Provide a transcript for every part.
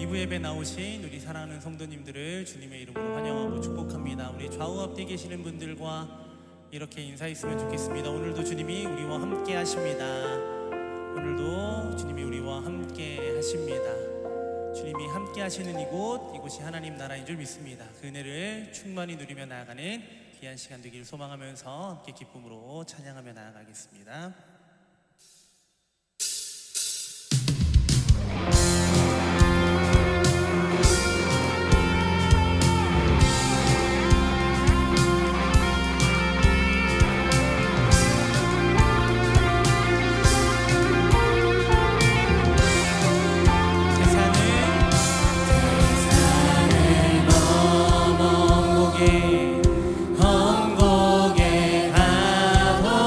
2부 예배 나오신 우리 사랑하는 성도님들을 주님의 이름으로 환영하고 축복합니다. 우리 좌우 앞뒤 계시는 분들과 이렇게 인사했으면 좋겠습니다. 오늘도 주님이 우리와 함께 하십니다. 오늘도 주님이 우리와 함께 하십니다. 주님이 함께 하시는 이곳이 하나님 나라인 줄 믿습니다. 그 은혜를 충만히 누리며 나아가는 귀한 시간 되기를 소망하면서 함께 기쁨으로 찬양하며 나아가겠습니다. 험곡에 가도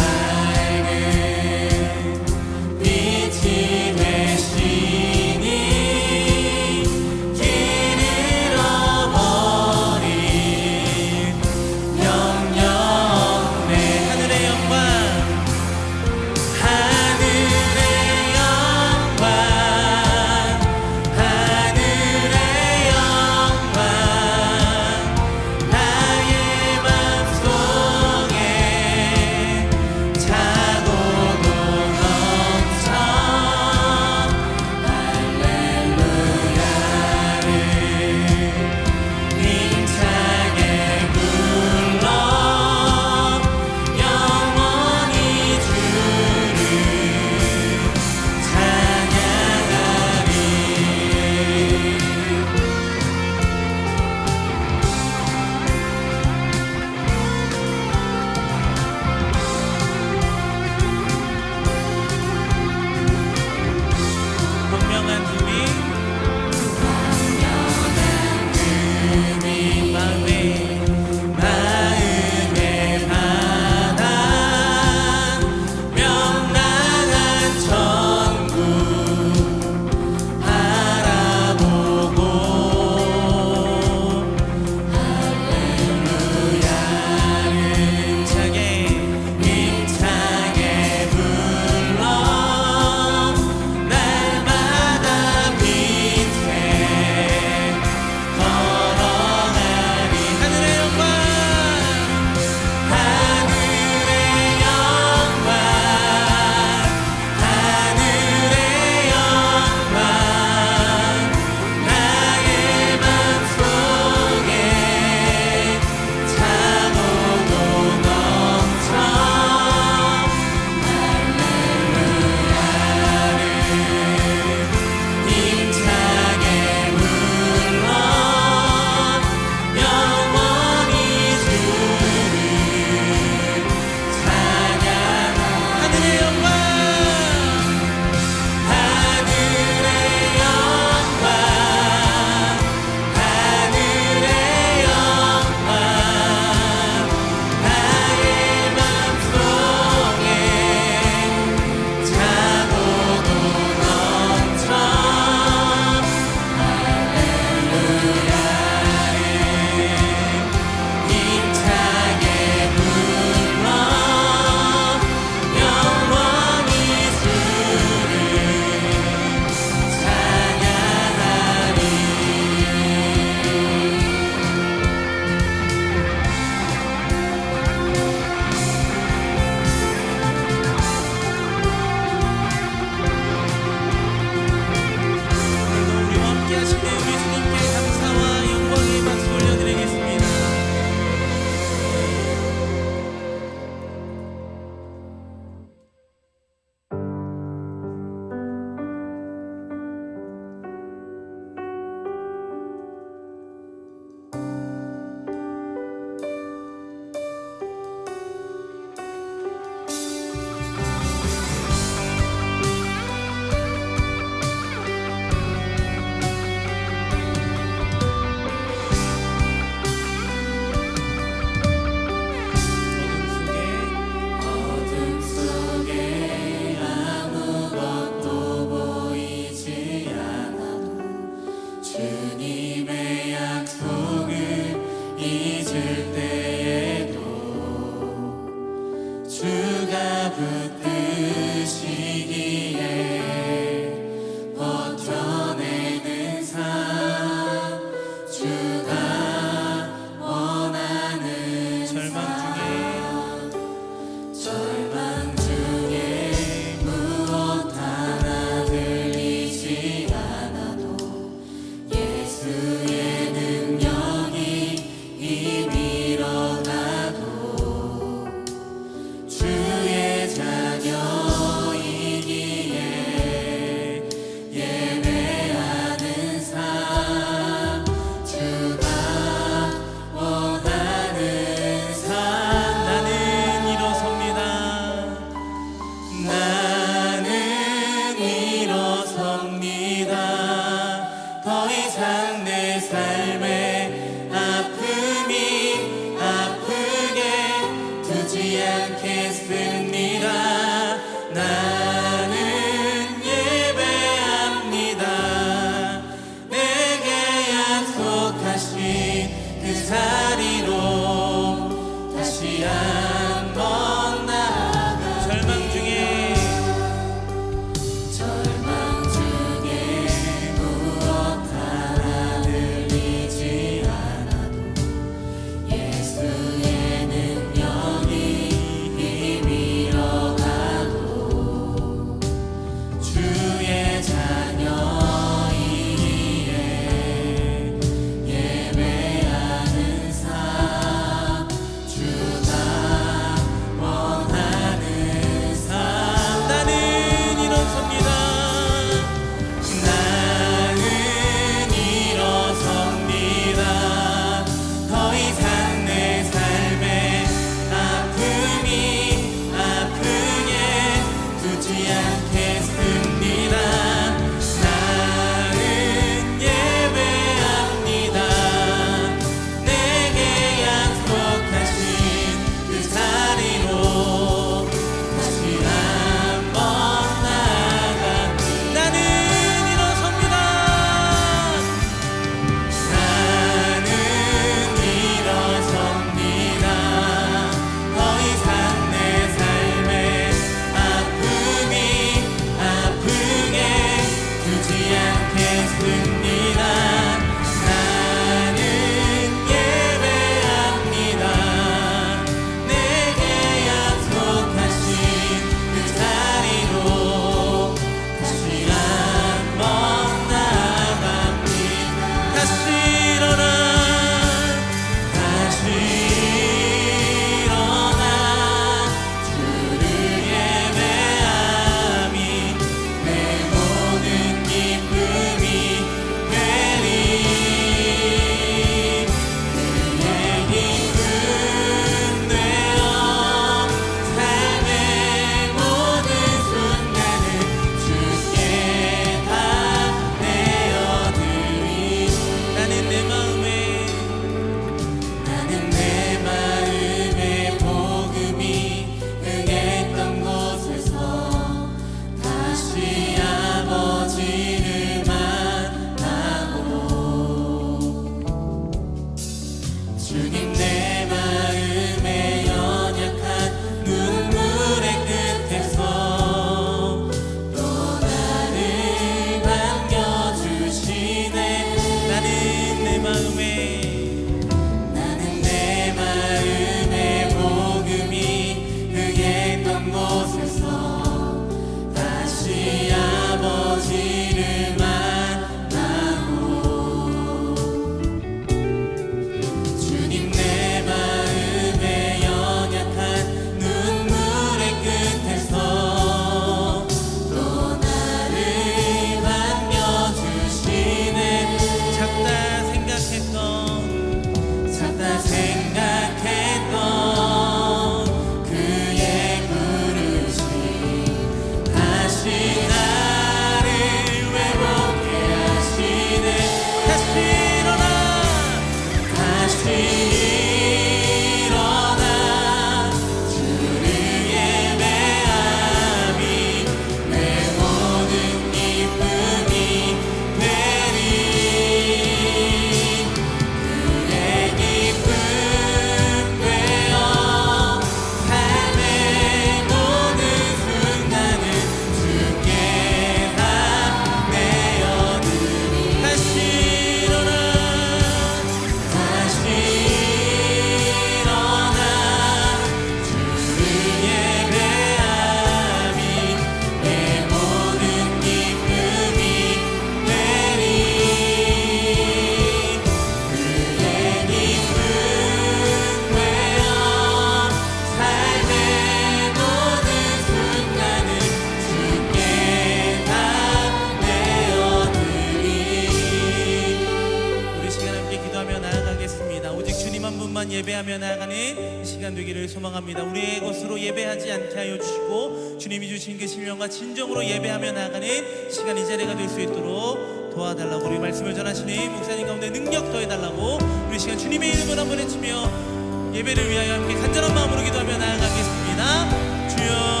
예배하며 나아가는 시간 되기를 소망합니다. 우리의 것으로 예배하지 않게 하여 주시고 주님이 주신 그 신령과 진정으로 예배하며 나아가는 시간 이 자리가 될 수 있도록 도와달라고, 우리 말씀을 전하시는 목사님 가운데 능력 더해달라고 우리 시간 주님의 이름으로 한번 외치며 예배를 위하여 함께 간절한 마음으로 기도하며 나아가겠습니다. 주여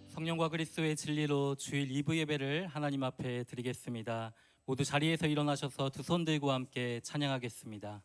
성령과 그리스도의 진리로 주일 2부 예배를 하나님 앞에 드리겠습니다. 모두 자리에서 일어나셔서 두 손 들고 함께 찬양하겠습니다.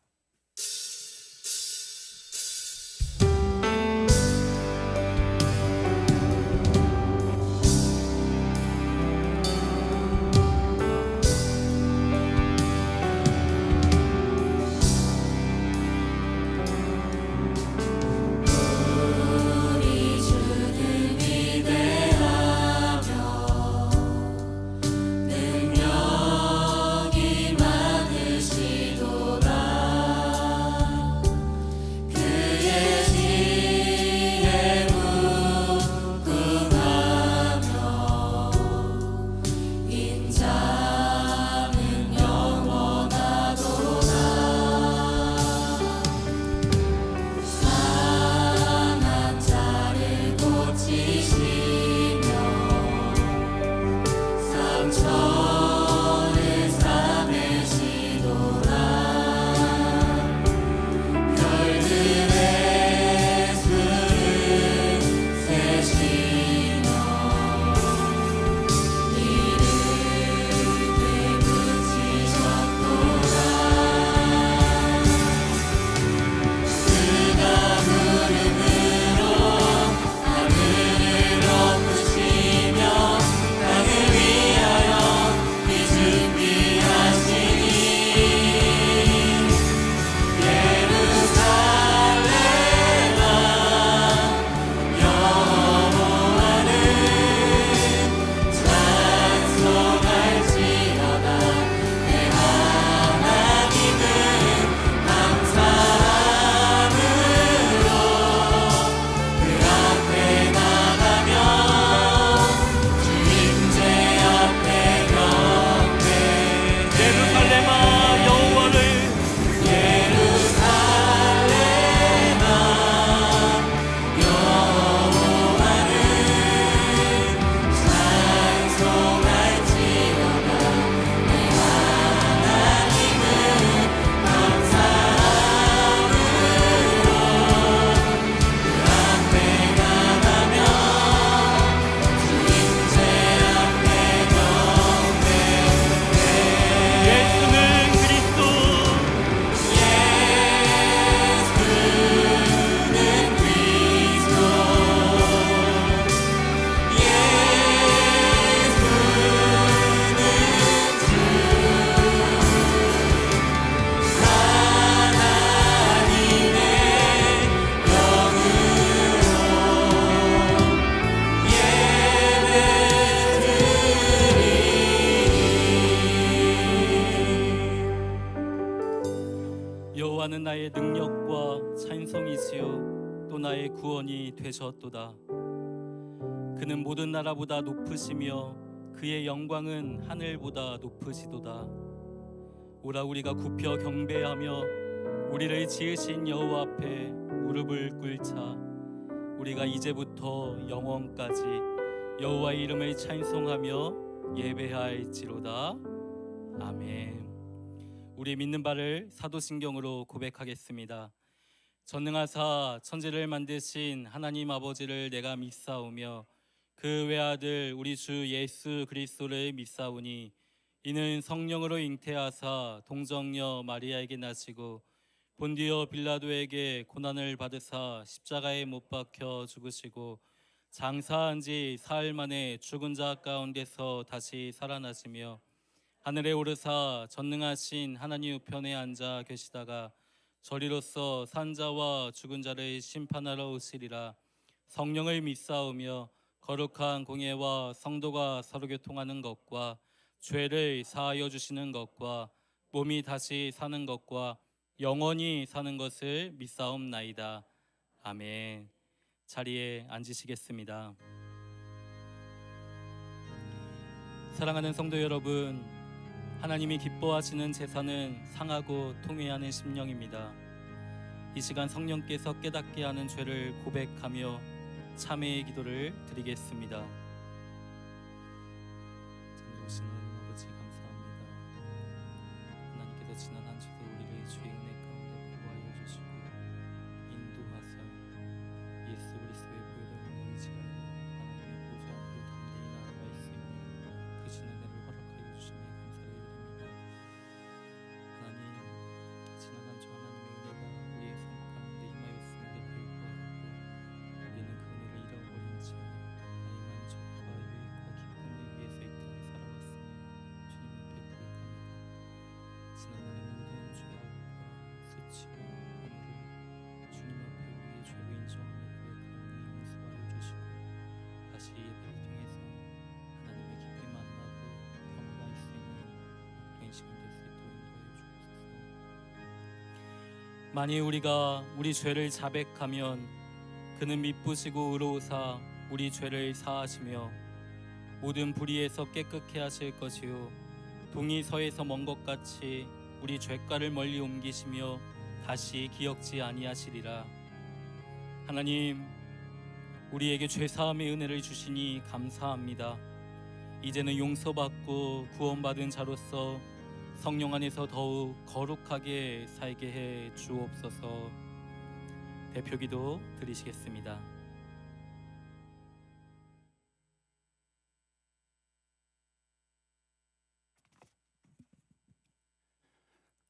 여호와는 나의 능력과 찬송이시요 또 나의 구원이 되셨도다. 그는 모든 나라보다 높으시며 그의 영광은 하늘보다 높으시도다. 오라 우리가 굽혀 경배하며 우리를 지으신 여호와 앞에 무릎을 꿇자. 우리가 이제부터 영원까지 여호와의 이름을 찬송하며 예배할지로다. 아멘. 우리 믿는 바를 사도신경으로 고백하겠습니다. 전능하사 천지를 만드신 하나님 아버지를 내가 믿사오며 그 외아들 우리 주 예수 그리스도를 믿사오니 이는 성령으로 잉태하사 동정녀 마리아에게 나시고 본디오 빌라도에게 고난을 받으사 십자가에 못 박혀 죽으시고 장사한 지 사흘 만에 죽은 자 가운데서 다시 살아나시며 하늘에 오르사 전능하신 하나님 우편에 앉아 계시다가 저리로서 산자와 죽은 자를 심판하러 오시리라. 성령을 믿사오며 거룩한 공예와 성도가 서로 교통하는 것과 죄를 사하여 주시는 것과 몸이 다시 사는 것과 영원히 사는 것을 믿사옵나이다. 아멘. 자리에 앉으시겠습니다. 사랑하는 성도 여러분, 하나님이 기뻐하시는 제사는 상하고 통회하는 심령입니다. 이 시간 성령께서 깨닫게 하는 죄를 고백하며 참회의 기도를 드리겠습니다. 전지오신 하나님 아버지 감사합니다. 하나님께서 지난 한 주도 우리를 주의 은혜 가운데 보호하여 주시고 인도하사 예수 그리스도의 보혈을 의지하여 하나님의 보좌 앞으로 담대히 나아가 있으며 그 신 은혜를 허락하여 주심에 감사를 드립니다. 하나님, 지난 한 주 하나님의 은혜가 우리의 삶 가운데 임하였음에도 불구하고 우리는 그 은혜를 잃어버린 채 나의 만족과 유익과 기쁨을 위해서 이 땅에 살아왔으니 주님 앞에 고백합니다. 지난날의 모든 죄악과 수치와 허물을 주님 앞에 우리의 죄로 인정하며 고백하오니 용서하여 주시고 다시 예배를 통해서 하나님의 깊이 만나고 평화가 있을 수 있는 복된 시간 될 수 있도록 인도하여 주옵소서. 만일 우리가 우리 죄를 자백하면 그는 미쁘시고 의로우사 우리 죄를 사하시며 모든 불의에서 깨끗게 하실 것이요 동이 서에서 먼 것 같이 우리 죄가를 멀리 옮기시며 다시 기억지 아니하시리라. 하나님, 우리에게 죄사함의 은혜를 주시니 감사합니다. 이제는 용서받고 구원받은 자로서 성령 안에서 더욱 거룩하게 살게 해 주옵소서. 대표기도 드리시겠습니다.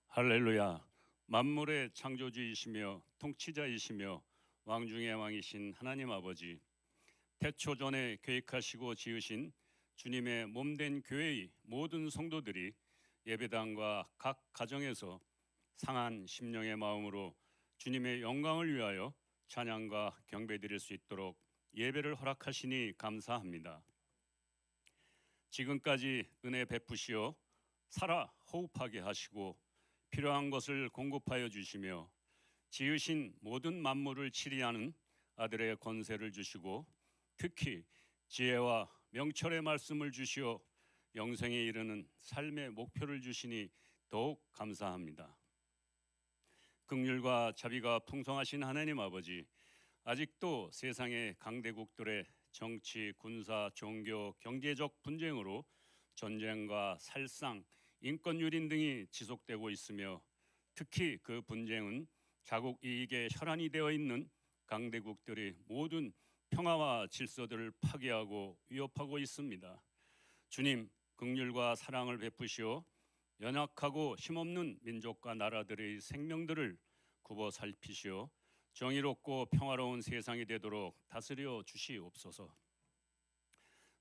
할렐루야. 만물의 창조주이시며 통치자이시며 왕 중의 왕이신 하나님 아버지, 태초전에 계획하시고 지으신 주님의 몸된 교회의 모든 성도들이 예배당과 각 가정에서 상한 심령의 마음으로 주님의 영광을 위하여 찬양과 경배드릴 수 있도록 예배를 허락하시니 감사합니다. 지금까지 은혜 베푸시어 살아 호흡하게 하시고 필요한 것을 공급하여 주시며 지으신 모든 만물을 치리하는 아들의 권세를 주시고 특히 지혜와 명철의 말씀을 주시어 영생에 이르는 삶의 목표를 주시니 더욱 감사합니다. 긍휼과 자비가 풍성하신 하나님 아버지, 아직도 세상의 강대국들의 정치, 군사, 종교, 경제적 분쟁으로 전쟁과 살상, 인권 유린 등이 지속되고 있으며 특히 그 분쟁은 자국 이익에 혈안이 되어 있는 강대국들이 모든 평화와 질서들을 파괴하고 위협하고 있습니다. 주님, 긍휼과 사랑을 베푸시어 연약하고 힘없는 민족과 나라들의 생명들을 굽어 살피시어 정의롭고 평화로운 세상이 되도록 다스려 주시옵소서.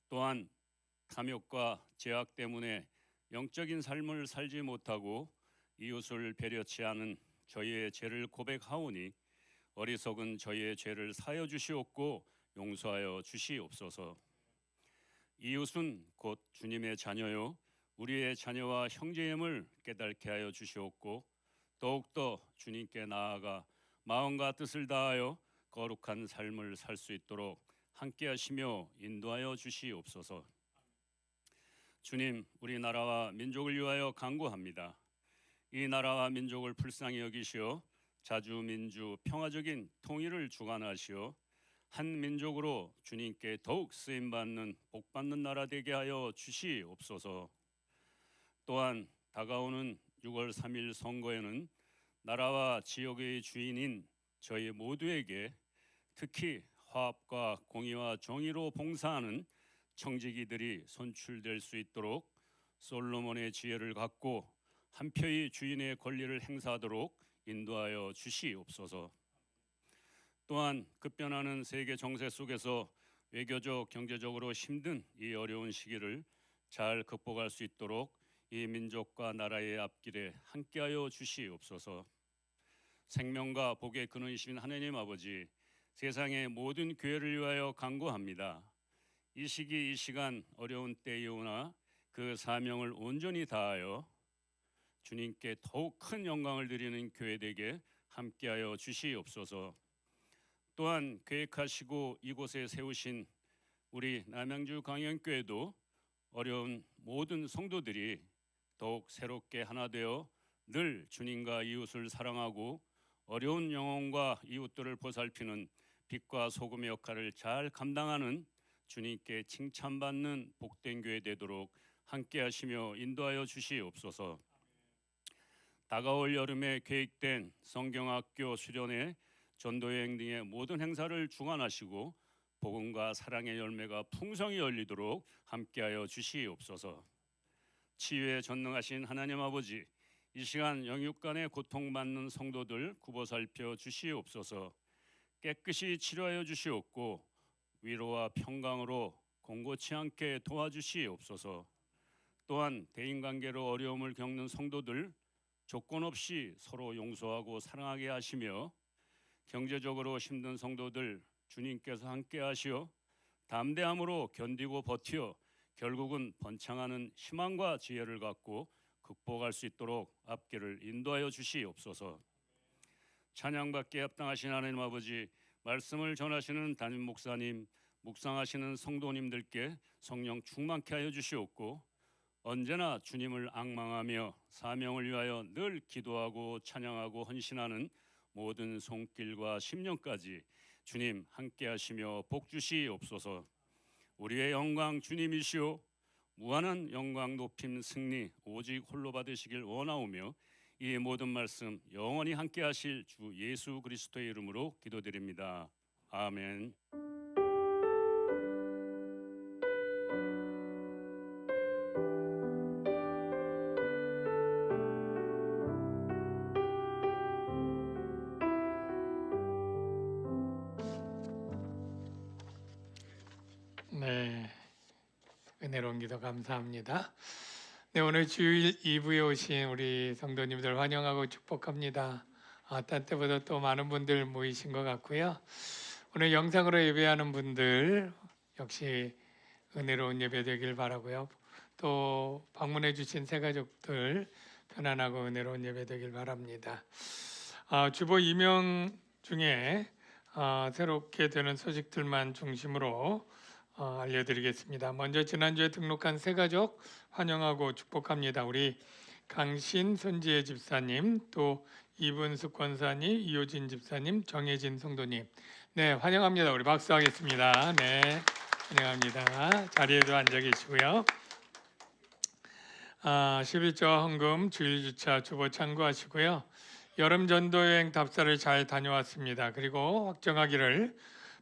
또한 탐욕과 제약 때문에 영적인 삶을 살지 못하고 이웃을 배려치 않은 저희의 죄를 고백하오니 어리석은 저희의 죄를 사여 주시옵고 용서하여 주시옵소서. 이웃은 곧 주님의 자녀요 우리의 자녀와 형제임을 깨닫게 하여 주시옵고 더욱더 주님께 나아가 마음과 뜻을 다하여 거룩한 삶을 살 수 있도록 함께하시며 인도하여 주시옵소서. 주님, 우리나라와 민족을 위하여 간구합니다. 이 나라와 민족을 불쌍히 여기시어 자주민주 평화적인 통일을 주관하시어 한 민족으로 주님께 더욱 쓰임받는 복받는 나라 되게 하여 주시옵소서. 또한 다가오는 6월 3일 선거에는 나라와 지역의 주인인 저희 모두에게 특히 화합과 공의와 정의로 봉사하는 청지기들이 선출될 수 있도록 솔로몬의 지혜를 갖고 한 표의 주인의 권리를 행사하도록 인도하여 주시옵소서. 또한 급변하는 세계 정세 속에서 외교적, 경제적으로 힘든 이 어려운 시기를 잘 극복할 수 있도록 이 민족과 나라의 앞길에 함께하여 주시옵소서. 생명과 복의 근원이신 하나님 아버지, 세상의 모든 교회를 위하여 간구합니다. 이 시기 이 시간 어려운 때이오나 그 사명을 온전히 다하여 주님께 더욱 큰 영광을 드리는 교회되게 함께하여 주시옵소서. 또한 계획하시고 이곳에 세우신 우리 남양주 강영교회도 어려운 모든 성도들이 더욱 새롭게 하나 되어 늘 주님과 이웃을 사랑하고 어려운 영혼과 이웃들을 보살피는 빛과 소금의 역할을 잘 감당하는 주님께 칭찬받는 복된 교회 되도록 함께하시며 인도하여 주시옵소서. 다가올 여름에 계획된 성경학교 수련회, 전도여행 등의 모든 행사를 주관하시고 복음과 사랑의 열매가 풍성히 열리도록 함께하여 주시옵소서. 치유에 전능하신 하나님 아버지, 이 시간 영육간에 고통받는 성도들 굽어 살펴 주시옵소서. 깨끗이 치료하여 주시옵고 위로와 평강으로 공고치 않게 도와주시옵소서. 또한 대인관계로 어려움을 겪는 성도들 조건 없이 서로 용서하고 사랑하게 하시며 경제적으로 힘든 성도들 주님께서 함께 하시어 담대함으로 견디고 버티어 결국은 번창하는 희망과 지혜를 갖고 극복할 수 있도록 앞길을 인도하여 주시옵소서. 찬양받기에 합당하신 하나님 아버지, 말씀을 전하시는 담임 목사님, 묵상하시는 성도님들께 성령 충만케 하여 주시옵고 언제나 주님을 앙망하며 사명을 위하여 늘 기도하고 찬양하고 헌신하는 모든 손길과 심령까지 주님 함께 하시며 복 주시옵소서. 우리의 영광 주님이시오 무한한 영광 높임 승리 오직 홀로 받으시길 원하오며 이 모든 말씀 영원히 함께 하실 주 예수 그리스도의 이름으로 기도드립니다. 아멘. 네, 은혜로운 기도 감사합니다. 네, 오늘 주일 2부에 오신 우리 성도님들 환영하고 축복합니다. 딴 때보다 또 많은 분들 모이신 것 같고요. 오늘 영상으로 예배하는 분들 역시 은혜로운 예배 되길 바라고요. 또 방문해 주신 새 가족들 편안하고 은혜로운 예배 되길 바랍니다. 주보 임명 중에 새롭게 되는 소식들만 중심으로 알려드리겠습니다. 먼저 지난주에 등록한 새 가족 환영하고 축복합니다. 우리 강신 손지혜 집사님, 또 이분숙 권사님, 이효진 집사님, 정혜진 성도님, 네 환영합니다. 우리 박수하겠습니다. 네 환영합니다. 자리에도 앉아 계시고요. 11조 헌금 주일 주차 주보 참고하시고요. 여름 전도여행 답사를 잘 다녀왔습니다. 그리고 확정하기를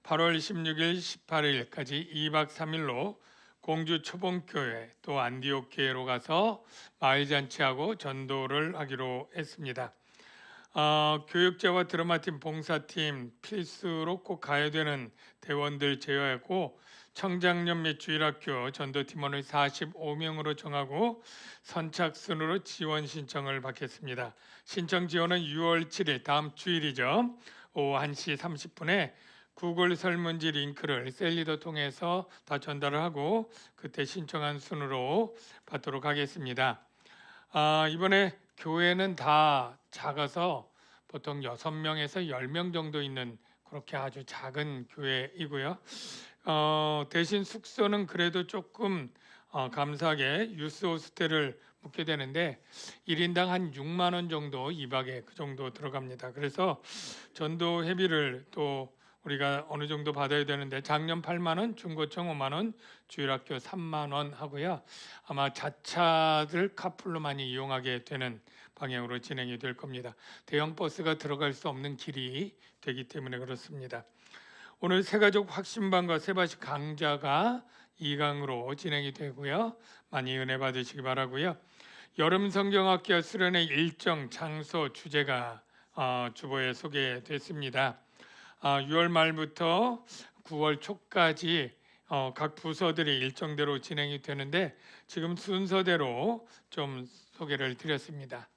8월 16일, 18일까지 2박 3일로 공주 초봉교회 또 안디옥 교회로 가서 마을잔치하고 전도를 하기로 했습니다. 교육자와 드라마팀, 봉사팀 필수로 꼭 가야 되는 대원들 제외하고 청장년 및 주일학교 전도팀원을 45명으로 정하고 선착순으로 지원 신청을 받겠습니다. 신청 지원은 6월 7일 다음 주일이죠. 오후 1시 30분에 구글 설문지 링크를 셀리더 통해서 다 전달을 하고 그때 신청한 순으로 받도록 하겠습니다. 이번에 교회는 다 작아서 보통 6명에서 10명 정도 있는 그렇게 아주 작은 교회이고요. 대신 숙소는 그래도 조금 감사하게 유스 호스텔을 묵게 되는데 1인당 한 6만 원 정도 2박에 그 정도 들어갑니다. 그래서 전도 회비를 또 우리가 어느 정도 받아야 되는데 작년 8만 원, 중고청 5만 원, 주일학교 3만 원 하고요. 아마 자차들 카풀로 많이 이용하게 되는 방향으로 진행이 될 겁니다. 대형 버스가 들어갈 수 없는 길이 되기 때문에 그렇습니다. 오늘 새가족 확신반과 세바시 강좌가 2강으로 진행이 되고요. 많이 은혜 받으시기 바라고요. 여름 성경학교 수련회 일정, 장소, 주제가 주보에 소개됐습니다. 6월 말부터 9월 초까지 각 부서들이 일정대로 진행이 되는데 지금 순서대로 좀 소개를 드렸습니다.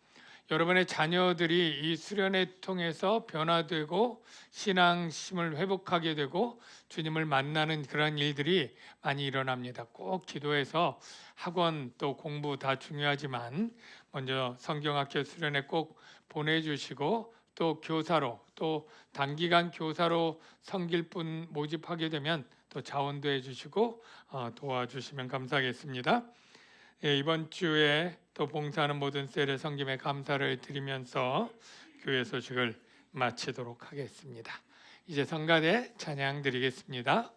여러분의 자녀들이 이 수련회 통해서 변화되고 신앙심을 회복하게 되고 주님을 만나는 그런 일들이 많이 일어납니다. 꼭 기도해서 학원 또 공부 다 중요하지만 먼저 성경학교 수련회 꼭 보내주시고 또 교사로 또 단기간 교사로 섬길 분 모집하게 되면 또 자원도 해주시고 도와주시면 감사하겠습니다. 예, 이번 주에 또 봉사하는 모든 셀의 섬김에 감사를 드리면서 교회 소식을 마치도록 하겠습니다. 이제 성가대 찬양 드리겠습니다.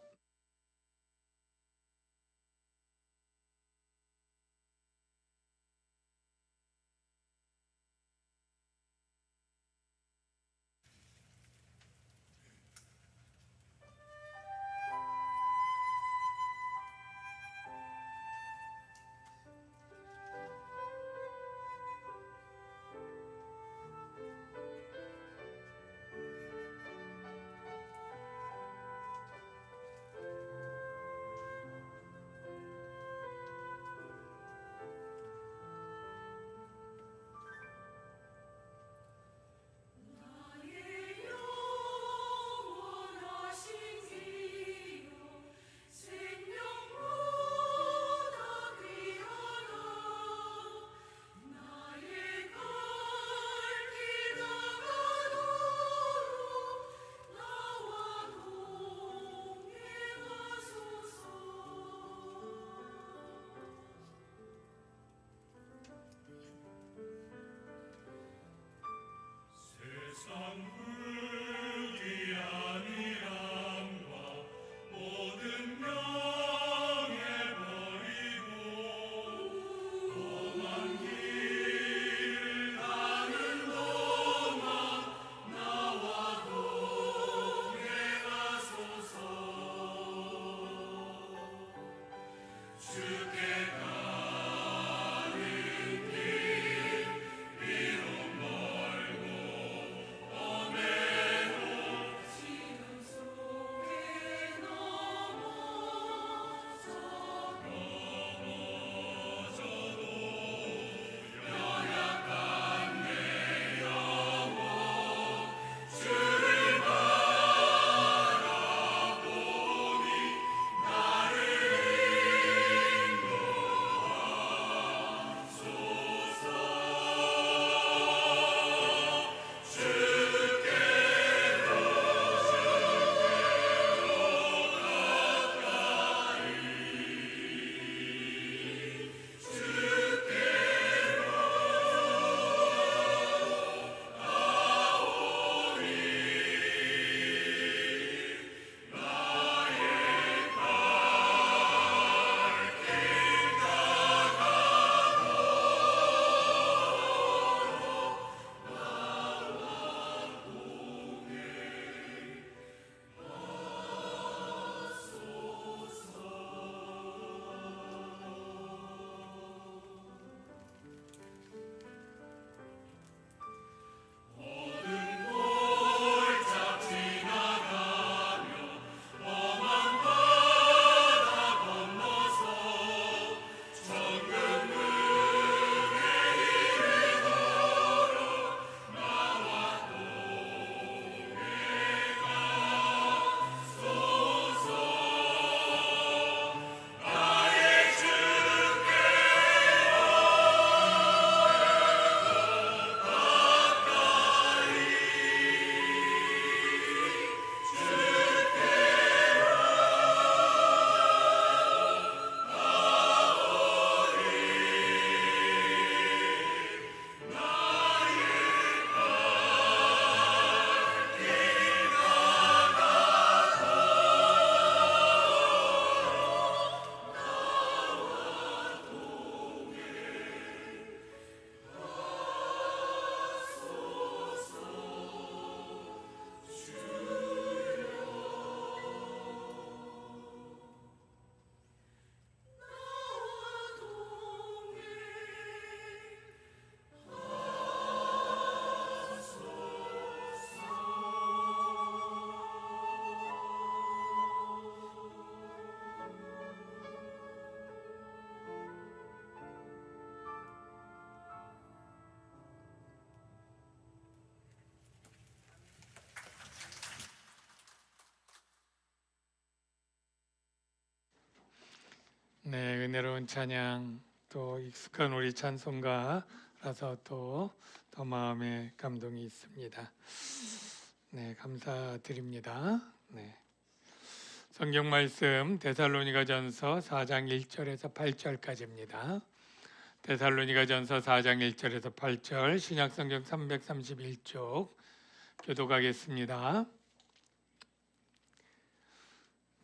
은혜로운 찬양, 또 익숙한 우리 찬송가라서 또 더 마음에 감동이 있습니다. 네, 감사드립니다. 네. 성경 말씀 데살로니가전서 4장 1절에서 8절까지입니다. 데살로니가전서 4장 1절에서 8절 신약성경 331쪽 교독하겠습니다.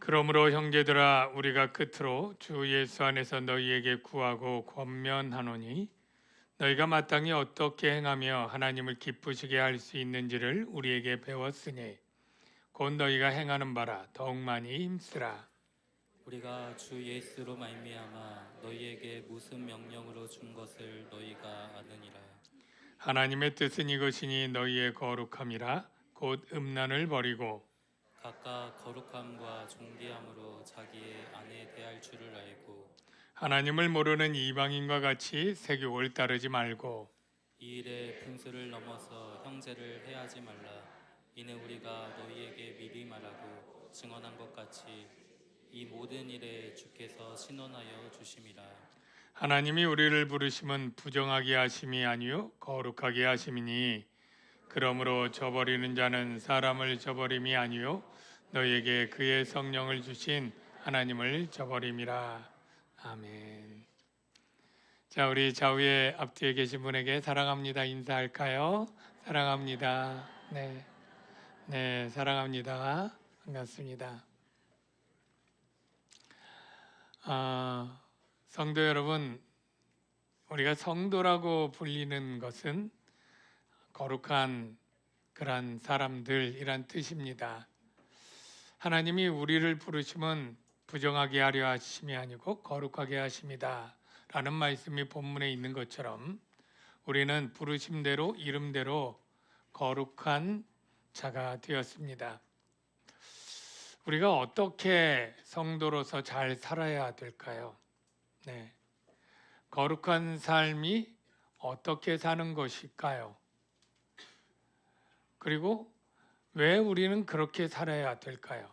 그러므로 형제들아 우리가 끝으로 주 예수 안에서 너희에게 구하고 권면하노니 너희가 마땅히 어떻게 행하며 하나님을 기쁘시게 할 수 있는지를 우리에게 배웠으니 곧 너희가 행하는 바라 더욱 많이 힘쓰라. 우리가 주 예수로 말미암아 너희에게 무슨 명령으로 준 것을 너희가 아느니라. 하나님의 뜻은 이것이니 너희의 거룩함이라 곧 음란을 버리고 각각 거룩함과 존귀함으로 자기의 아내 대할 줄을 알고 하나님을 모르는 이방인과 같이 세욕을 따르지 말고 이 일에 분수를 넘어서 형제를 해하지 말라. 이는 우리가 너희에게 미리 말하고 증언한 것 같이 이 모든 일에 주께서 신원하여 주심이라. 하나님이 우리를 부르심은 부정하게 하심이 아니요 거룩하게 하심이니 그러므로 저버리는 자는 사람을 저버림이 아니요 너희에게 그의 성령을 주신 하나님을 저버림이라. 아멘. 자, 우리 좌우에 앞뒤에 계신 분에게 사랑합니다 인사할까요? 사랑합니다. 네, 네, 사랑합니다. 반갑습니다. 성도 여러분, 우리가 성도라고 불리는 것은 거룩한 그런 사람들이란 뜻입니다. 하나님이 우리를 부르심은 부정하게 하려 하심이 아니고 거룩하게 하심이다 라는 말씀이 본문에 있는 것처럼 우리는 부르심대로 이름대로 거룩한 자가 되었습니다. 우리가 어떻게 성도로서 잘 살아야 될까요? 네. 거룩한 삶이 어떻게 사는 것일까요? 그리고 왜 우리는 그렇게 살아야 될까요?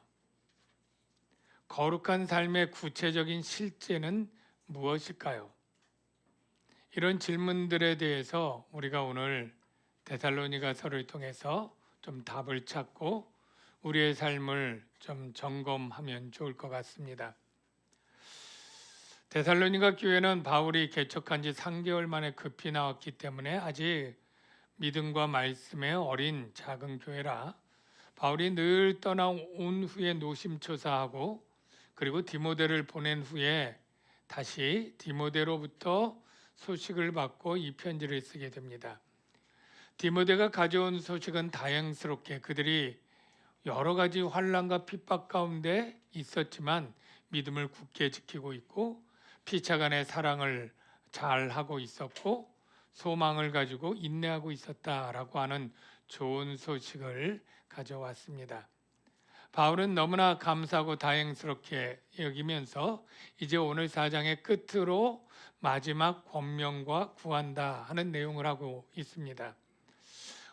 거룩한 삶의 구체적인 실제는 무엇일까요? 이런 질문들에 대해서 우리가 오늘 데살로니가서를 통해서 좀 답을 찾고 우리의 삶을 좀 점검하면 좋을 것 같습니다. 데살로니가 교회는 바울이 개척한 지 3개월 만에 급히 나왔기 때문에 아직 믿음과 말씀에 어린 작은 교회라 바울이 늘 떠나온 후에 노심초사하고 그리고 디모데를 보낸 후에 다시 디모데로부터 소식을 받고 이 편지를 쓰게 됩니다. 디모데가 가져온 소식은 다행스럽게 그들이 여러 가지 환난과 핍박 가운데 있었지만 믿음을 굳게 지키고 있고 피차간의 사랑을 잘 하고 있었고 소망을 가지고 인내하고 있었다라고 하는 좋은 소식을 가져왔습니다. 바울은 너무나 감사하고 다행스럽게 여기면서 이제 오늘 4장의 끝으로 마지막 권면과 구한다 하는 내용을 하고 있습니다.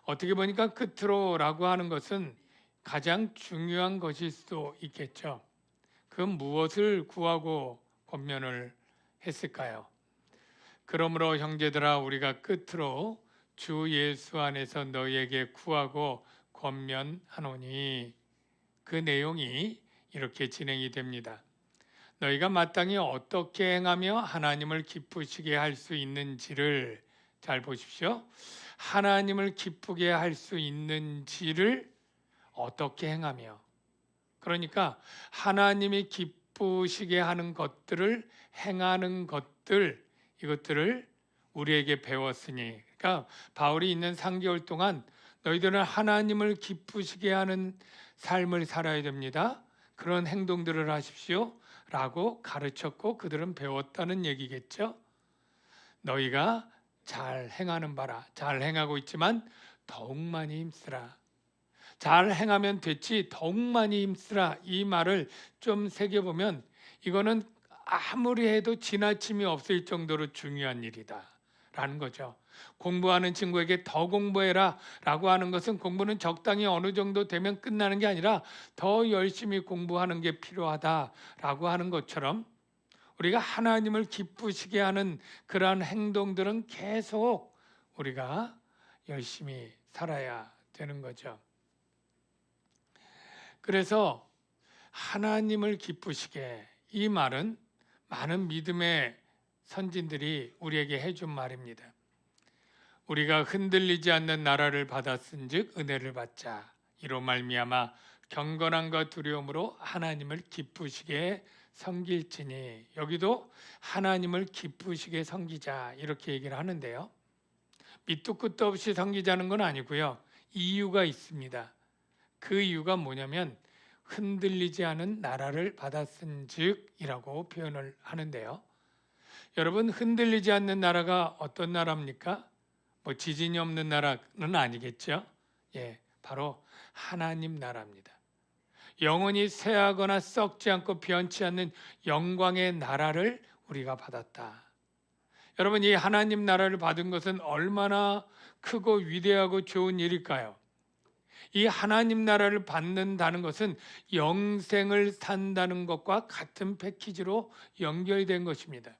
어떻게 보니까 끝으로라고 하는 것은 가장 중요한 것일 수도 있겠죠. 그 무엇을 구하고 권면을 했을까요? 그러므로 형제들아 우리가 끝으로 주 예수 안에서 너희에게 구하고 권면하노니 그 내용이 이렇게 진행이 됩니다. 너희가 마땅히 어떻게 행하며 하나님을 기쁘시게 할 수 있는지를 잘 보십시오. 하나님을 기쁘게 할 수 있는지를 어떻게 행하며 그러니까 하나님이 기쁘시게 하는 것들을 행하는 것들 이것들을 우리에게 배웠으니 그러니까 바울이 있는 3개월 동안 너희들은 하나님을 기쁘시게 하는 삶을 살아야 됩니다. 그런 행동들을 하십시오 라고 가르쳤고 그들은 배웠다는 얘기겠죠. 너희가 잘 행하는 바라 잘 행하고 있지만 더욱 많이 힘쓰라. 잘 행하면 됐지 더욱 많이 힘쓰라 이 말을 좀 새겨보면 이거는 아무리 해도 지나침이 없을 정도로 중요한 일이다 라는 거죠. 공부하는 친구에게 더 공부해라 라고 하는 것은 공부는 적당히 어느 정도 되면 끝나는 게 아니라 더 열심히 공부하는 게 필요하다라고 하는 것처럼 우리가 하나님을 기쁘시게 하는 그러한 행동들은 계속 우리가 열심히 살아야 되는 거죠. 그래서 하나님을 기쁘시게, 이 말은 많은 믿음의 선진들이 우리에게 해준 말입니다. 우리가 흔들리지 않는 나라를 받았은즉 은혜를 받자. 이로 말미암아 경건함과 두려움으로 하나님을 기쁘시게 섬길지니, 여기도 하나님을 기쁘시게 섬기자 이렇게 얘기를 하는데요. 밑도 끝도 없이 섬기자는 건 아니고요. 이유가 있습니다. 그 이유가 뭐냐면 흔들리지 않은 나라를 받았은즉이라고 표현을 하는데요. 여러분, 흔들리지 않는 나라가 어떤 나라입니까? 뭐 지진이 없는 나라는 아니겠죠? 예, 바로 하나님 나라입니다. 영원히 쇠하거나 썩지 않고 변치 않는 영광의 나라를 우리가 받았다. 여러분, 이 하나님 나라를 받은 것은 얼마나 크고 위대하고 좋은 일일까요? 이 하나님 나라를 받는다는 것은 영생을 산다는 것과 같은 패키지로 연결된 것입니다.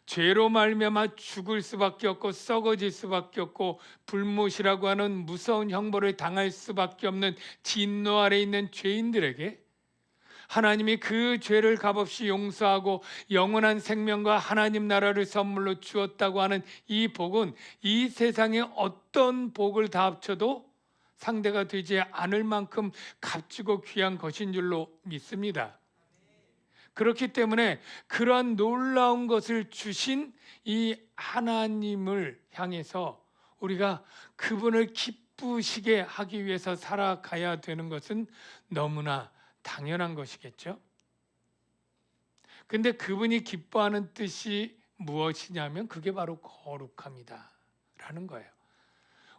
죄로 말미암아 죽을 수밖에 없고 썩어질 수밖에 없고 불못이라고 하는 무서운 형벌을 당할 수밖에 없는 진노 아래 있는 죄인들에게 하나님이 그 죄를 값없이 용서하고 영원한 생명과 하나님 나라를 선물로 주었다고 하는 이 복은 이 세상의 어떤 복을 다 합쳐도 상대가 되지 않을 만큼 값지고 귀한 것인 줄로 믿습니다. 그렇기 때문에 그러한 놀라운 것을 주신 이 하나님을 향해서 우리가 그분을 기쁘시게 하기 위해서 살아가야 되는 것은 너무나 당연한 것이겠죠. 근데 그분이 기뻐하는 뜻이 무엇이냐면 그게 바로 거룩함이다 라는 거예요.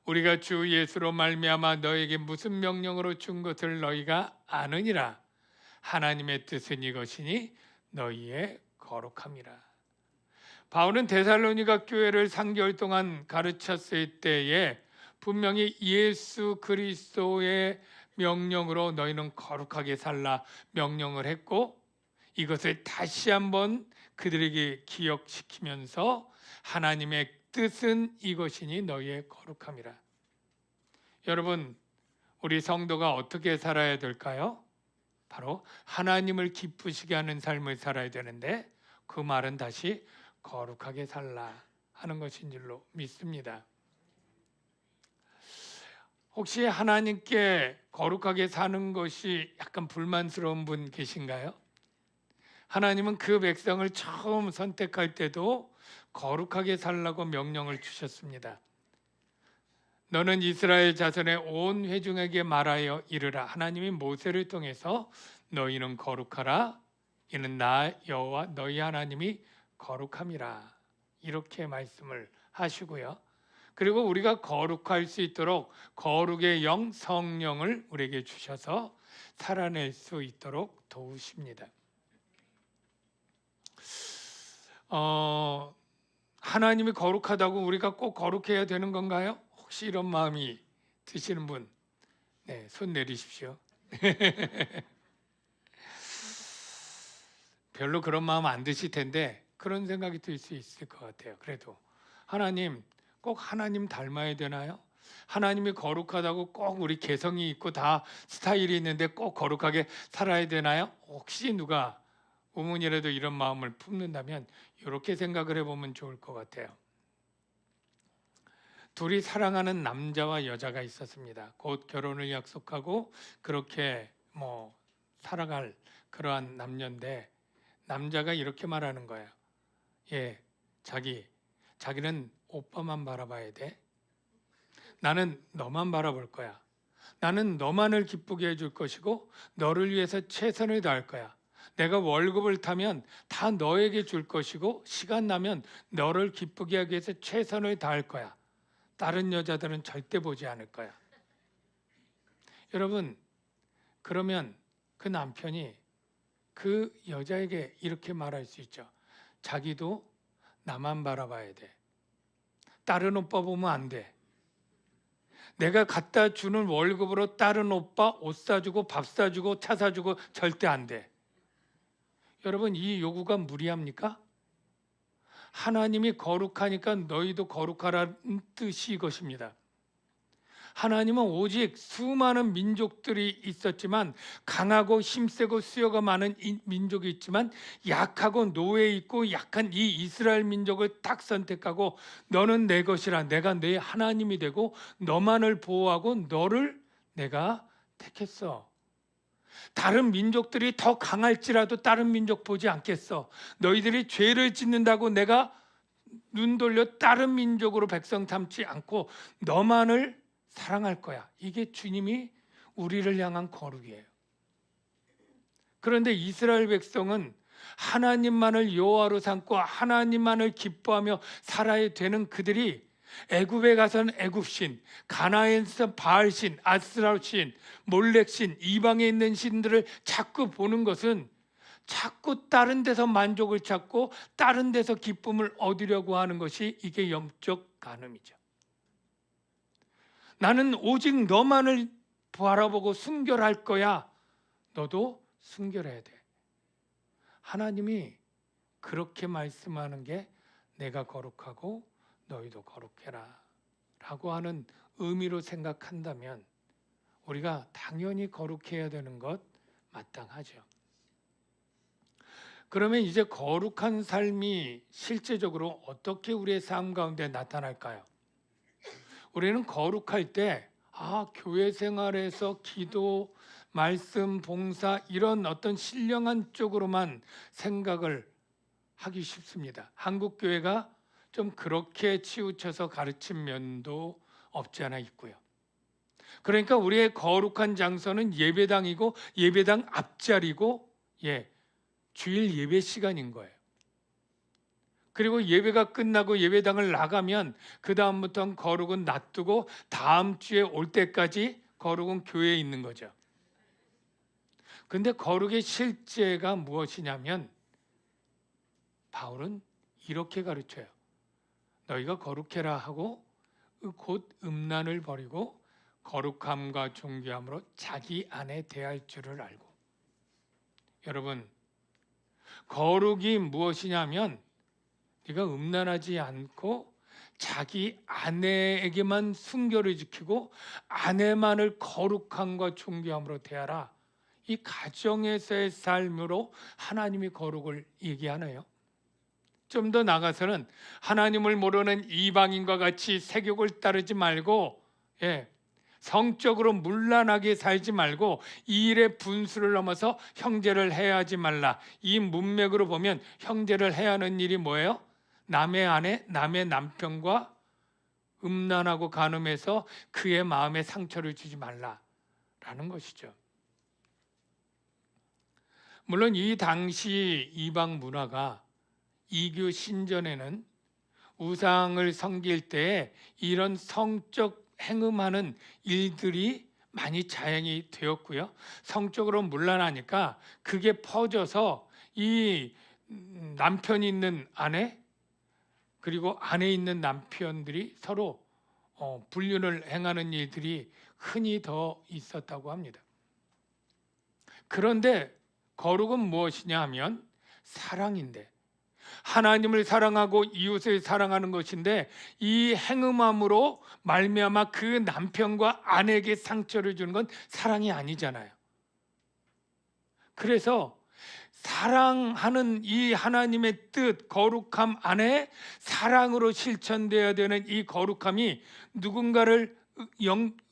우리가 주 예수로 말미암아 너에게 무슨 명령으로 준 것을 너희가 아느니라. 하나님의 뜻은 이것이니 너희의 거룩함이라. 바울은 데살로니가 교회를 3개월 동안 가르쳤을 때에 분명히 예수 그리스도의 명령으로 너희는 거룩하게 살라 명령을 했고, 이것을 다시 한번 그들에게 기억시키면서 하나님의 뜻은 이것이니 너희의 거룩함이라. 여러분, 우리 성도가 어떻게 살아야 될까요? 바로 하나님을 기쁘시게 하는 삶을 살아야 되는데, 그 말은 다시 거룩하게 살라 하는 것인 줄로 믿습니다. 혹시 하나님께 거룩하게 사는 것이 약간 불만스러운 분 계신가요? 하나님은 그 백성을 처음 선택할 때도 거룩하게 살라고 명령을 주셨습니다. 너는 이스라엘 자손의 온 회중에게 말하여 이르라. 하나님이 모세를 통해서 너희는 거룩하라. 이는 나 여호와 너희 하나님이 거룩함이라. 이렇게 말씀을 하시고요. 그리고 우리가 거룩할 수 있도록 거룩의 영 성령을 우리에게 주셔서 살아낼 수 있도록 도우십니다. 하나님이 거룩하다고 우리가 꼭 거룩해야 되는 건가요? 혹시 이런 마음이 드시는 분, 네, 손 내리십시오. 별로 그런 마음 안 드실 텐데 그런 생각이 들 수 있을 것 같아요. 그래도 하나님, 꼭 하나님 닮아야 되나요? 하나님이 거룩하다고 꼭 우리 개성이 있고 다 스타일이 있는데 꼭 거룩하게 살아야 되나요? 혹시 누가 우문이라도 이런 마음을 품는다면 이렇게 생각을 해보면 좋을 것 같아요. 둘이 사랑하는 남자와 여자가 있었습니다. 곧 결혼을 약속하고 그렇게 살아갈 그러한 남녀인데, 남자가 이렇게 말하는 거예요. 예, 자기는 오빠만 바라봐야 돼. 나는 너만 바라볼 거야. 나는 너만을 기쁘게 해줄 것이고 너를 위해서 최선을 다할 거야. 내가 월급을 타면 다 너에게 줄 것이고 시간 나면 너를 기쁘게 하기 위해서 최선을 다할 거야. 다른 여자들은 절대 보지 않을 거야. 여러분, 그러면 그 남편이 그 여자에게 이렇게 말할 수 있죠. 자기도 나만 바라봐야 돼. 다른 오빠 보면 안 돼. 내가 갖다 주는 월급으로 다른 오빠 옷 사주고 밥 사주고 차 사주고 절대 안 돼. 여러분, 이 요구가 무리합니까? 하나님이 거룩하니까 너희도 거룩하라는 뜻이 이것입니다. 하나님은 오직 수많은 민족들이 있었지만, 강하고 힘세고 수요가 많은 이 민족이 있지만 약하고 노예 있고 약한 이 이스라엘 민족을 딱 선택하고 너는 내 것이라, 내가 내 하나님이 되고 너만을 보호하고 너를 내가 택했어. 다른 민족들이 더 강할지라도 다른 민족 보지 않겠어. 너희들이 죄를 짓는다고 내가 눈 돌려 다른 민족으로 백성 삼지 않고 너만을 사랑할 거야. 이게 주님이 우리를 향한 거룩이에요. 그런데 이스라엘 백성은 하나님만을 여호와로 삼고 하나님만을 기뻐하며 살아야 되는 그들이 애굽에 가서는 애굽신, 가나안에서 바알신, 아스라신, 몰렉신, 이방에 있는 신들을 자꾸 보는 것은 자꾸 다른 데서 만족을 찾고 다른 데서 기쁨을 얻으려고 하는 것이, 이게 영적 간음이죠. 나는 오직 너만을 바라보고 순결할 거야. 너도 순결해야 돼. 하나님이 그렇게 말씀하는 게 내가 거룩하고 너희도 거룩해라 라고 하는 의미로 생각한다면 우리가 당연히 거룩해야 되는 것 마땅하죠. 그러면 이제 거룩한 삶이 실제적으로 어떻게 우리의 삶 가운데 나타날까요? 우리는 거룩할 때 교회 생활에서 기도, 말씀, 봉사 이런 어떤 신령한 쪽으로만 생각을 하기 쉽습니다. 한국 교회가 좀 그렇게 치우쳐서 가르친 면도 없지 않아 있고요. 그러니까 우리의 거룩한 장소는 예배당이고 예배당 앞자리고 주일 예배 시간인 거예요. 그리고 예배가 끝나고 예배당을 나가면 그 다음부터는 거룩은 놔두고 다음 주에 올 때까지 거룩은 교회에 있는 거죠. 근데 거룩의 실제가 무엇이냐면 바울은 이렇게 가르쳐요. 너희가 거룩해라 하고 곧 음란을 버리고 거룩함과 존귀함으로 자기 안에 대할 줄을 알고. 여러분, 거룩이 무엇이냐면 네가 음란하지 않고 자기 아내에게만 순결을 지키고 아내만을 거룩함과 존귀함으로 대하라. 이 가정에서의 삶으로 하나님이 거룩을 얘기하네요. 좀 더 나가서는 하나님을 모르는 이방인과 같이 세욕을 따르지 말고 성적으로 문란하게 살지 말고 이 일의 분수를 넘어서 형제를 해하지 말라. 이 문맥으로 보면 형제를 해하는 일이 뭐예요? 남의 아내, 남의 남편과 음란하고 간음해서 그의 마음에 상처를 주지 말라라는 것이죠. 물론 이 당시 이방 문화가 이교 신전에는 우상을 섬길 때 이런 성적 행음하는 일들이 많이 자행이 되었고요. 성적으로 문란하니까 그게 퍼져서 이 남편이 있는 아내 그리고 아내 있는 남편들이 서로 불륜을 행하는 일들이 흔히 더 있었다고 합니다. 그런데 거룩은 무엇이냐 하면 사랑인데, 하나님을 사랑하고 이웃을 사랑하는 것인데 이 행음함으로 말미암아 그 남편과 아내에게 상처를 주는 건 사랑이 아니잖아요. 그래서 사랑하는 이 하나님의 뜻, 거룩함 안에 사랑으로 실천되어야 되는 이 거룩함이 누군가를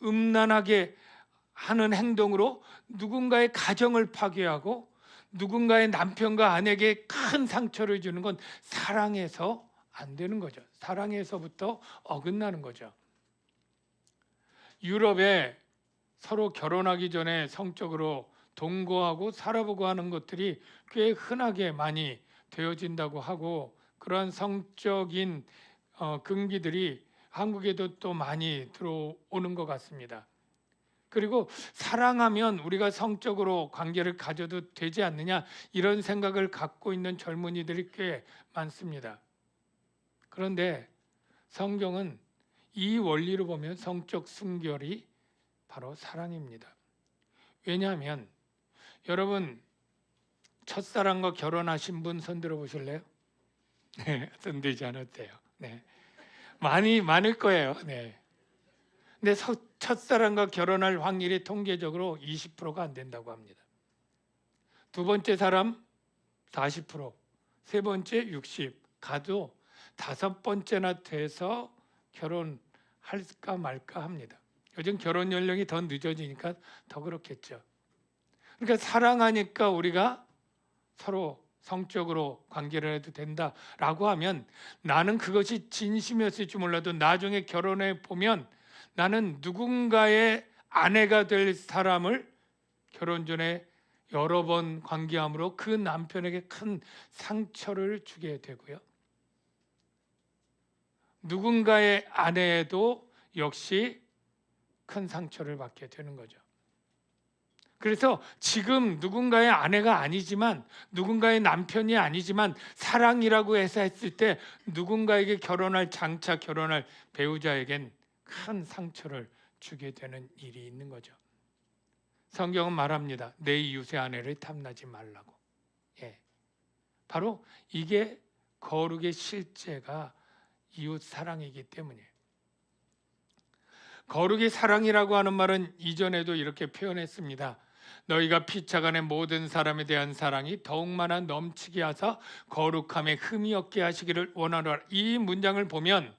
음란하게 하는 행동으로 누군가의 가정을 파괴하고 누군가의 남편과 아내에게 큰 상처를 주는 건 사랑해서 안 되는 거죠. 사랑에서부터 어긋나는 거죠. 유럽에 서로 결혼하기 전에 성적으로 동거하고 살아보고 하는 것들이 꽤 흔하게 많이 되어진다고 하고, 그러한 성적인 금기들이 한국에도 또 많이 들어오는 것 같습니다. 그리고 사랑하면 우리가 성적으로 관계를 가져도 되지 않느냐, 이런 생각을 갖고 있는 젊은이들이 꽤 많습니다. 그런데 성경은 이 원리로 보면 성적 순결이 바로 사랑입니다. 왜냐하면 여러분, 첫사랑과 결혼하신 분 손 들어 보실래요? 네, 손 들지 않았대요. 네, 많을 거예요. 네. 근데 첫사랑과 결혼할 확률이 통계적으로 20%가 안 된다고 합니다. 두 번째 사람 40%, 세 번째 60, 가도 다섯 번째나 돼서 결혼할까 말까 합니다. 요즘 결혼 연령이 더 늦어지니까 더 그렇겠죠. 그러니까 사랑하니까 우리가 서로 성적으로 관계를 해도 된다라고 하면 나는 그것이 진심이었을지 몰라도 나중에 결혼해 보면 나는 누군가의 아내가 될 사람을 결혼 전에 여러 번 관계함으로 그 남편에게 큰 상처를 주게 되고요. 누군가의 아내에도 역시 큰 상처를 받게 되는 거죠. 그래서 지금 누군가의 아내가 아니지만 누군가의 남편이 아니지만 사랑이라고 해서 했을 때 누군가에게 장차 결혼할 배우자에겐 큰 상처를 주게 되는 일이 있는 거죠. 성경은 말합니다. 내 이웃의 아내를 탐나지 말라고. 예, 바로 이게 거룩의 실제가 이웃 사랑이기 때문이에요. 거룩의 사랑이라고 하는 말은 이전에도 이렇게 표현했습니다. 너희가 피차간의 모든 사람에 대한 사랑이 더욱 많아 넘치게 하사 거룩함에 흠이 없게 하시기를 원하노라. 이 문장을 보면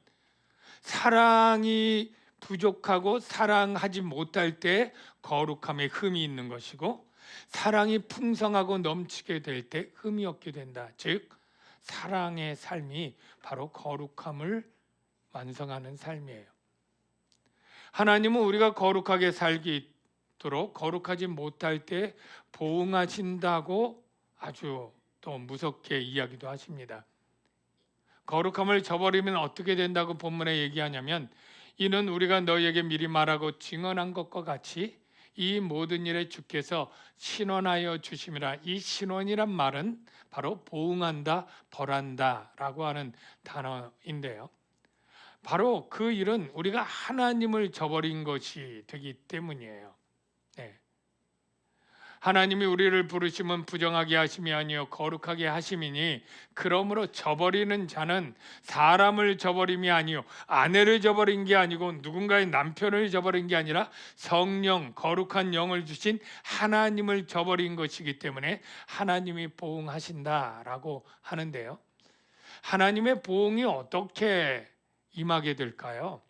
사랑이 부족하고 사랑하지 못할 때 거룩함에 흠이 있는 것이고 사랑이 풍성하고 넘치게 될 때 흠이 없게 된다. 즉 사랑의 삶이 바로 거룩함을 완성하는 삶이에요. 하나님은 우리가 거룩하게 살도록 거룩하지 못할 때 보응하신다고 아주 또 무섭게 이야기도 하십니다. 거룩함을 저버리면 어떻게 된다고 본문에 얘기하냐면 이는 우리가 너희에게 미리 말하고 증언한 것과 같이 이 모든 일에 주께서 신원하여 주심이라. 이 신원이란 말은 바로 보응한다, 벌한다 라고 하는 단어인데요. 바로 그 일은 우리가 하나님을 저버린 것이 되기 때문이에요. 네. 하나님이 우리를 부르심은 부정하게 하심이 아니요 거룩하게 하심이니 그러므로 저버리는 자는 사람을 저버림이 아니요 아내를 저버린 게 아니고 누군가의 남편을 저버린 게 아니라 성령 거룩한 영을 주신 하나님을 저버린 것이기 때문에 하나님이 보응하신다라고 하는데요. 하나님의 보응이 어떻게 임하게 될까요?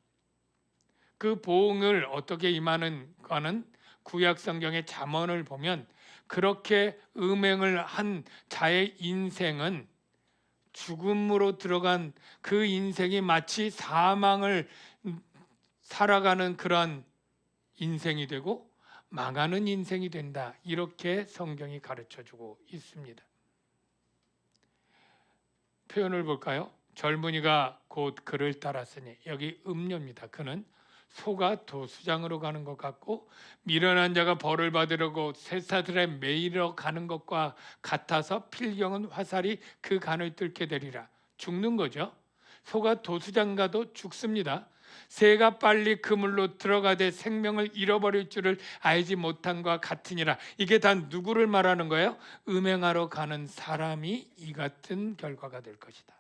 그 보응을 어떻게 임하는가는 구약 성경의 잠언을 보면 그렇게 음행을 한 자의 인생은 죽음으로 들어간 그 인생이 마치 사망을 살아가는 그러한 인생이 되고 망하는 인생이 된다. 이렇게 성경이 가르쳐주고 있습니다. 표현을 볼까요? 젊은이가 곧 그를 따랐으니 여기 음료입니다. 그는 소가 도수장으로 가는 것 같고 미련한 자가 벌을 받으려고 쇠사슬에 매이러 가는 것과 같아서 필경은 화살이 그 간을 뚫게 되리라. 죽는 거죠. 소가 도수장 가도 죽습니다. 새가 빨리 그물로 들어가되 생명을 잃어버릴 줄을 알지 못한 것과 같으니라. 이게 다 누구를 말하는 거예요? 음행하러 가는 사람이 이 같은 결과가 될 것이다.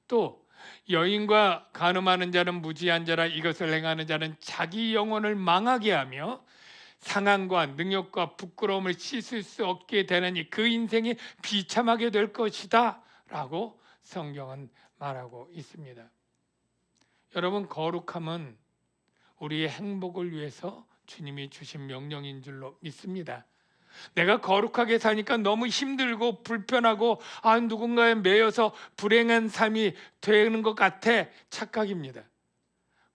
또 여인과 간음하는 자는 무지한 자라. 이것을 행하는 자는 자기 영혼을 망하게 하며 상한과 능욕과 부끄러움을 씻을 수 없게 되느니 그 인생이 비참하게 될 것이다 라고 성경은 말하고 있습니다. 여러분, 거룩함은 우리의 행복을 위해서 주님이 주신 명령인 줄로 믿습니다. 내가 거룩하게 사니까 너무 힘들고 불편하고 누군가에 매여서 불행한 삶이 되는 것 같아. 착각입니다.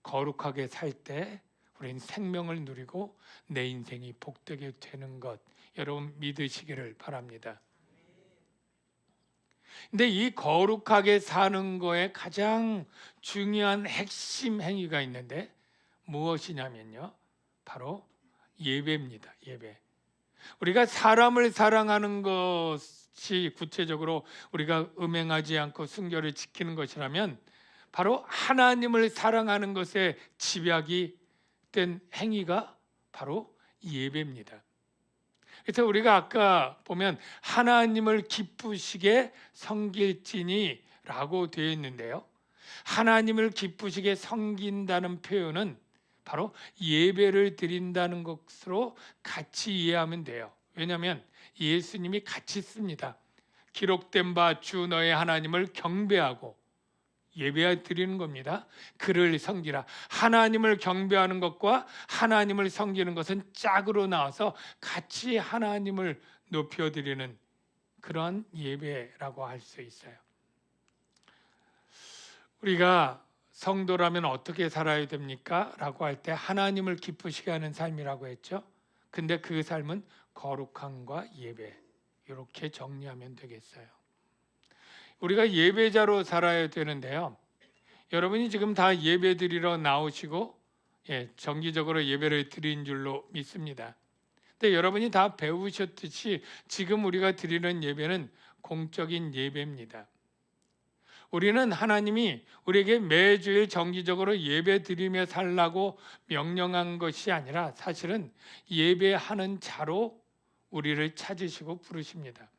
거룩하게 살 때 우리는 생명을 누리고 내 인생이 복되게 되는 것, 여러분 믿으시기를 바랍니다. 근데 이 거룩하게 사는 거에 가장 중요한 핵심 행위가 있는데 무엇이냐면요, 바로 예배입니다. 예배. 우리가 사람을 사랑하는 것이 구체적으로 우리가 음행하지 않고 순결을 지키는 것이라면 바로 하나님을 사랑하는 것에 집약이 된 행위가 바로 예배입니다. 그래서 우리가 아까 보면 하나님을 기쁘시게 섬길지니라고 되어 있는데요. 하나님을 기쁘시게 섬긴다는 표현은 바로 예배를 드린다는 것으로 같이 이해하면 돼요. 왜냐하면 예수님이 같이 씁니다. 기록된 바 주 너의 하나님을 경배하고 예배 드리는 겁니다. 그를 섬기라. 하나님을 경배하는 것과 하나님을 섬기는 것은 짝으로 나와서 같이 하나님을 높여드리는 그런 예배라고 할 수 있어요. 우리가 성도라면 어떻게 살아야 됩니까? 라고 할 때 하나님을 기쁘시게 하는 삶이라고 했죠. 근데 그 삶은 거룩함과 예배, 이렇게 정리하면 되겠어요. 우리가 예배자로 살아야 되는데요. 여러분이 지금 다 예배 드리러 나오시고 정기적으로 예배를 드린 줄로 믿습니다. 근데 여러분이 다 배우셨듯이 지금 우리가 드리는 예배는 공적인 예배입니다. 우리는 하나님이 우리에게 매주일 정기적으로 예배 드리며 살라고 명령한 것이 아니라 사실은 예배하는 자로 우리를 찾으시고 부르십니다.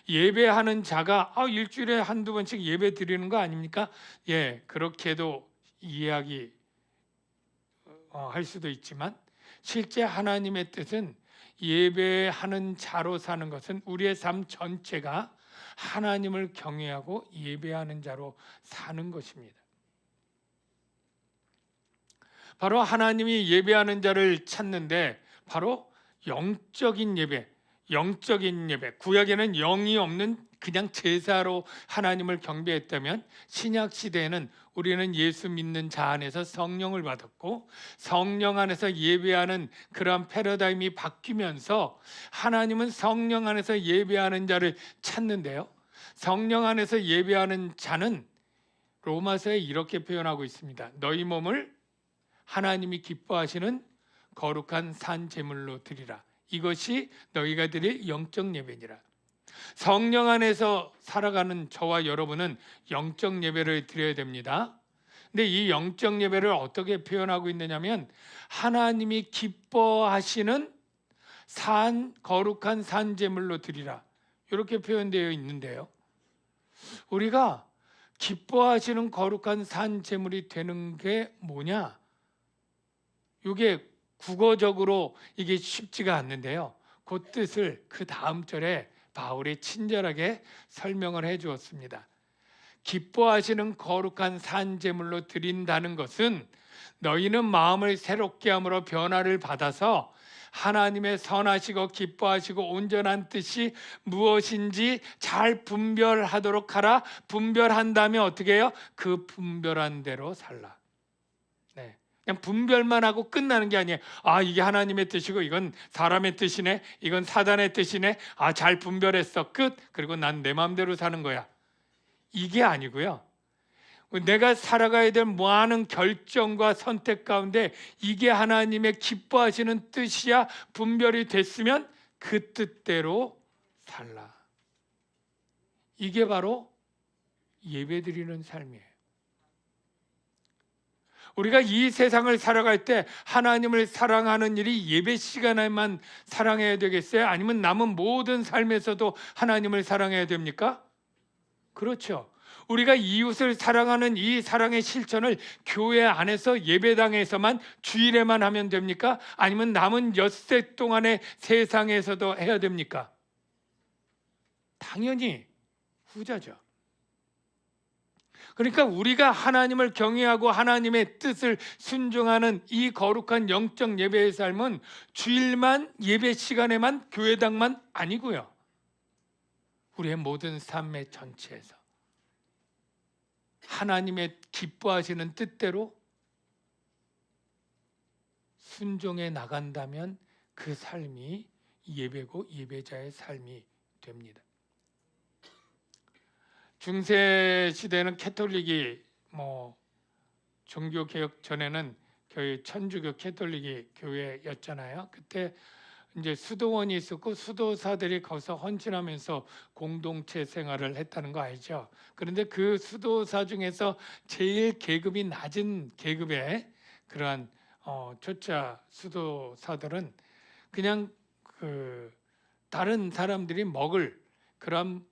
예배하는 자가 일주일에 한두 번씩 예배 드리는 거 아닙니까? 그렇게도 이해하기 할 수도 있지만 실제 하나님의 뜻은 예배하는 자로 사는 것은 우리의 삶 전체가 하나님을 경외하고 예배하는 자로 사는 것입니다. 바로 하나님이 예배하는 자를 찾는데 바로 영적인 예배, 구약에는 영이 없는 그냥 제사로 하나님을 경배했다면 신약 시대에는 우리는 예수 믿는 자 안에서 성령을 받았고 성령 안에서 예배하는 그러한 패러다임이 바뀌면서 하나님은 성령 안에서 예배하는 자를 찾는데요. 성령 안에서 예배하는 자는 로마서에 이렇게 표현하고 있습니다. 너희 몸을 하나님이 기뻐하시는 거룩한 산 제물로 드리라. 이것이 너희가 드릴 영적 예배니라. 성령 안에서 살아가는 저와 여러분은 영적 예배를 드려야 됩니다. 근데 이 영적 예배를 어떻게 표현하고 있느냐면 하나님이 기뻐하시는 거룩한 산 제물로 드리라. 이렇게 표현되어 있는데요. 우리가 기뻐하시는 거룩한 산 제물이 되는 게 뭐냐? 이게 국어적으로 이게 쉽지가 않는데요. 그 뜻을 그 다음 절에 바울이 친절하게 설명을 해 주었습니다. 기뻐하시는 거룩한 산 제물로 드린다는 것은 너희는 마음을 새롭게 함으로 변화를 받아서 하나님의 선하시고 기뻐하시고 온전한 뜻이 무엇인지 잘 분별하도록 하라. 분별한 다음에 어떻게 해요? 그 분별한 대로 살라. 그냥 분별만 하고 끝나는 게 아니에요. 이게 하나님의 뜻이고 이건 사람의 뜻이네, 이건 사단의 뜻이네. 잘 분별했어, 끝. 그리고 난 내 마음대로 사는 거야. 이게 아니고요. 내가 살아가야 될 많은 결정과 선택 가운데 이게 하나님의 기뻐하시는 뜻이야 분별이 됐으면 그 뜻대로 살라. 이게 바로 예배드리는 삶이에요. 우리가 이 세상을 살아갈 때 하나님을 사랑하는 일이 예배 시간에만 사랑해야 되겠어요? 아니면 남은 모든 삶에서도 하나님을 사랑해야 됩니까? 그렇죠. 우리가 이웃을 사랑하는 이 사랑의 실천을 교회 안에서 예배당에서만 주일에만 하면 됩니까? 아니면 남은 엿새 동안의 세상에서도 해야 됩니까? 당연히 후자죠. 그러니까 우리가 하나님을 경외하고 하나님의 뜻을 순종하는 이 거룩한 영적 예배의 삶은 주일만 예배 시간에만 교회당만 아니고요. 우리의 모든 삶의 전체에서 하나님의 기뻐하시는 뜻대로 순종해 나간다면 그 삶이 예배고 예배자의 삶이 됩니다. 중세 시대는 캐톨릭이 종교 개혁 전에는 천주교 캐톨릭이 교회였잖아요. 그때 이제 수도원이 있었고 수도사들이 거기서 헌신하면서 공동체 생활을 했다는 거 알죠? 그런데 그 수도사 중에서 제일 계급이 낮은 계급의 그러한 초짜 수도사들은 그냥 다른 사람들이 먹을 그런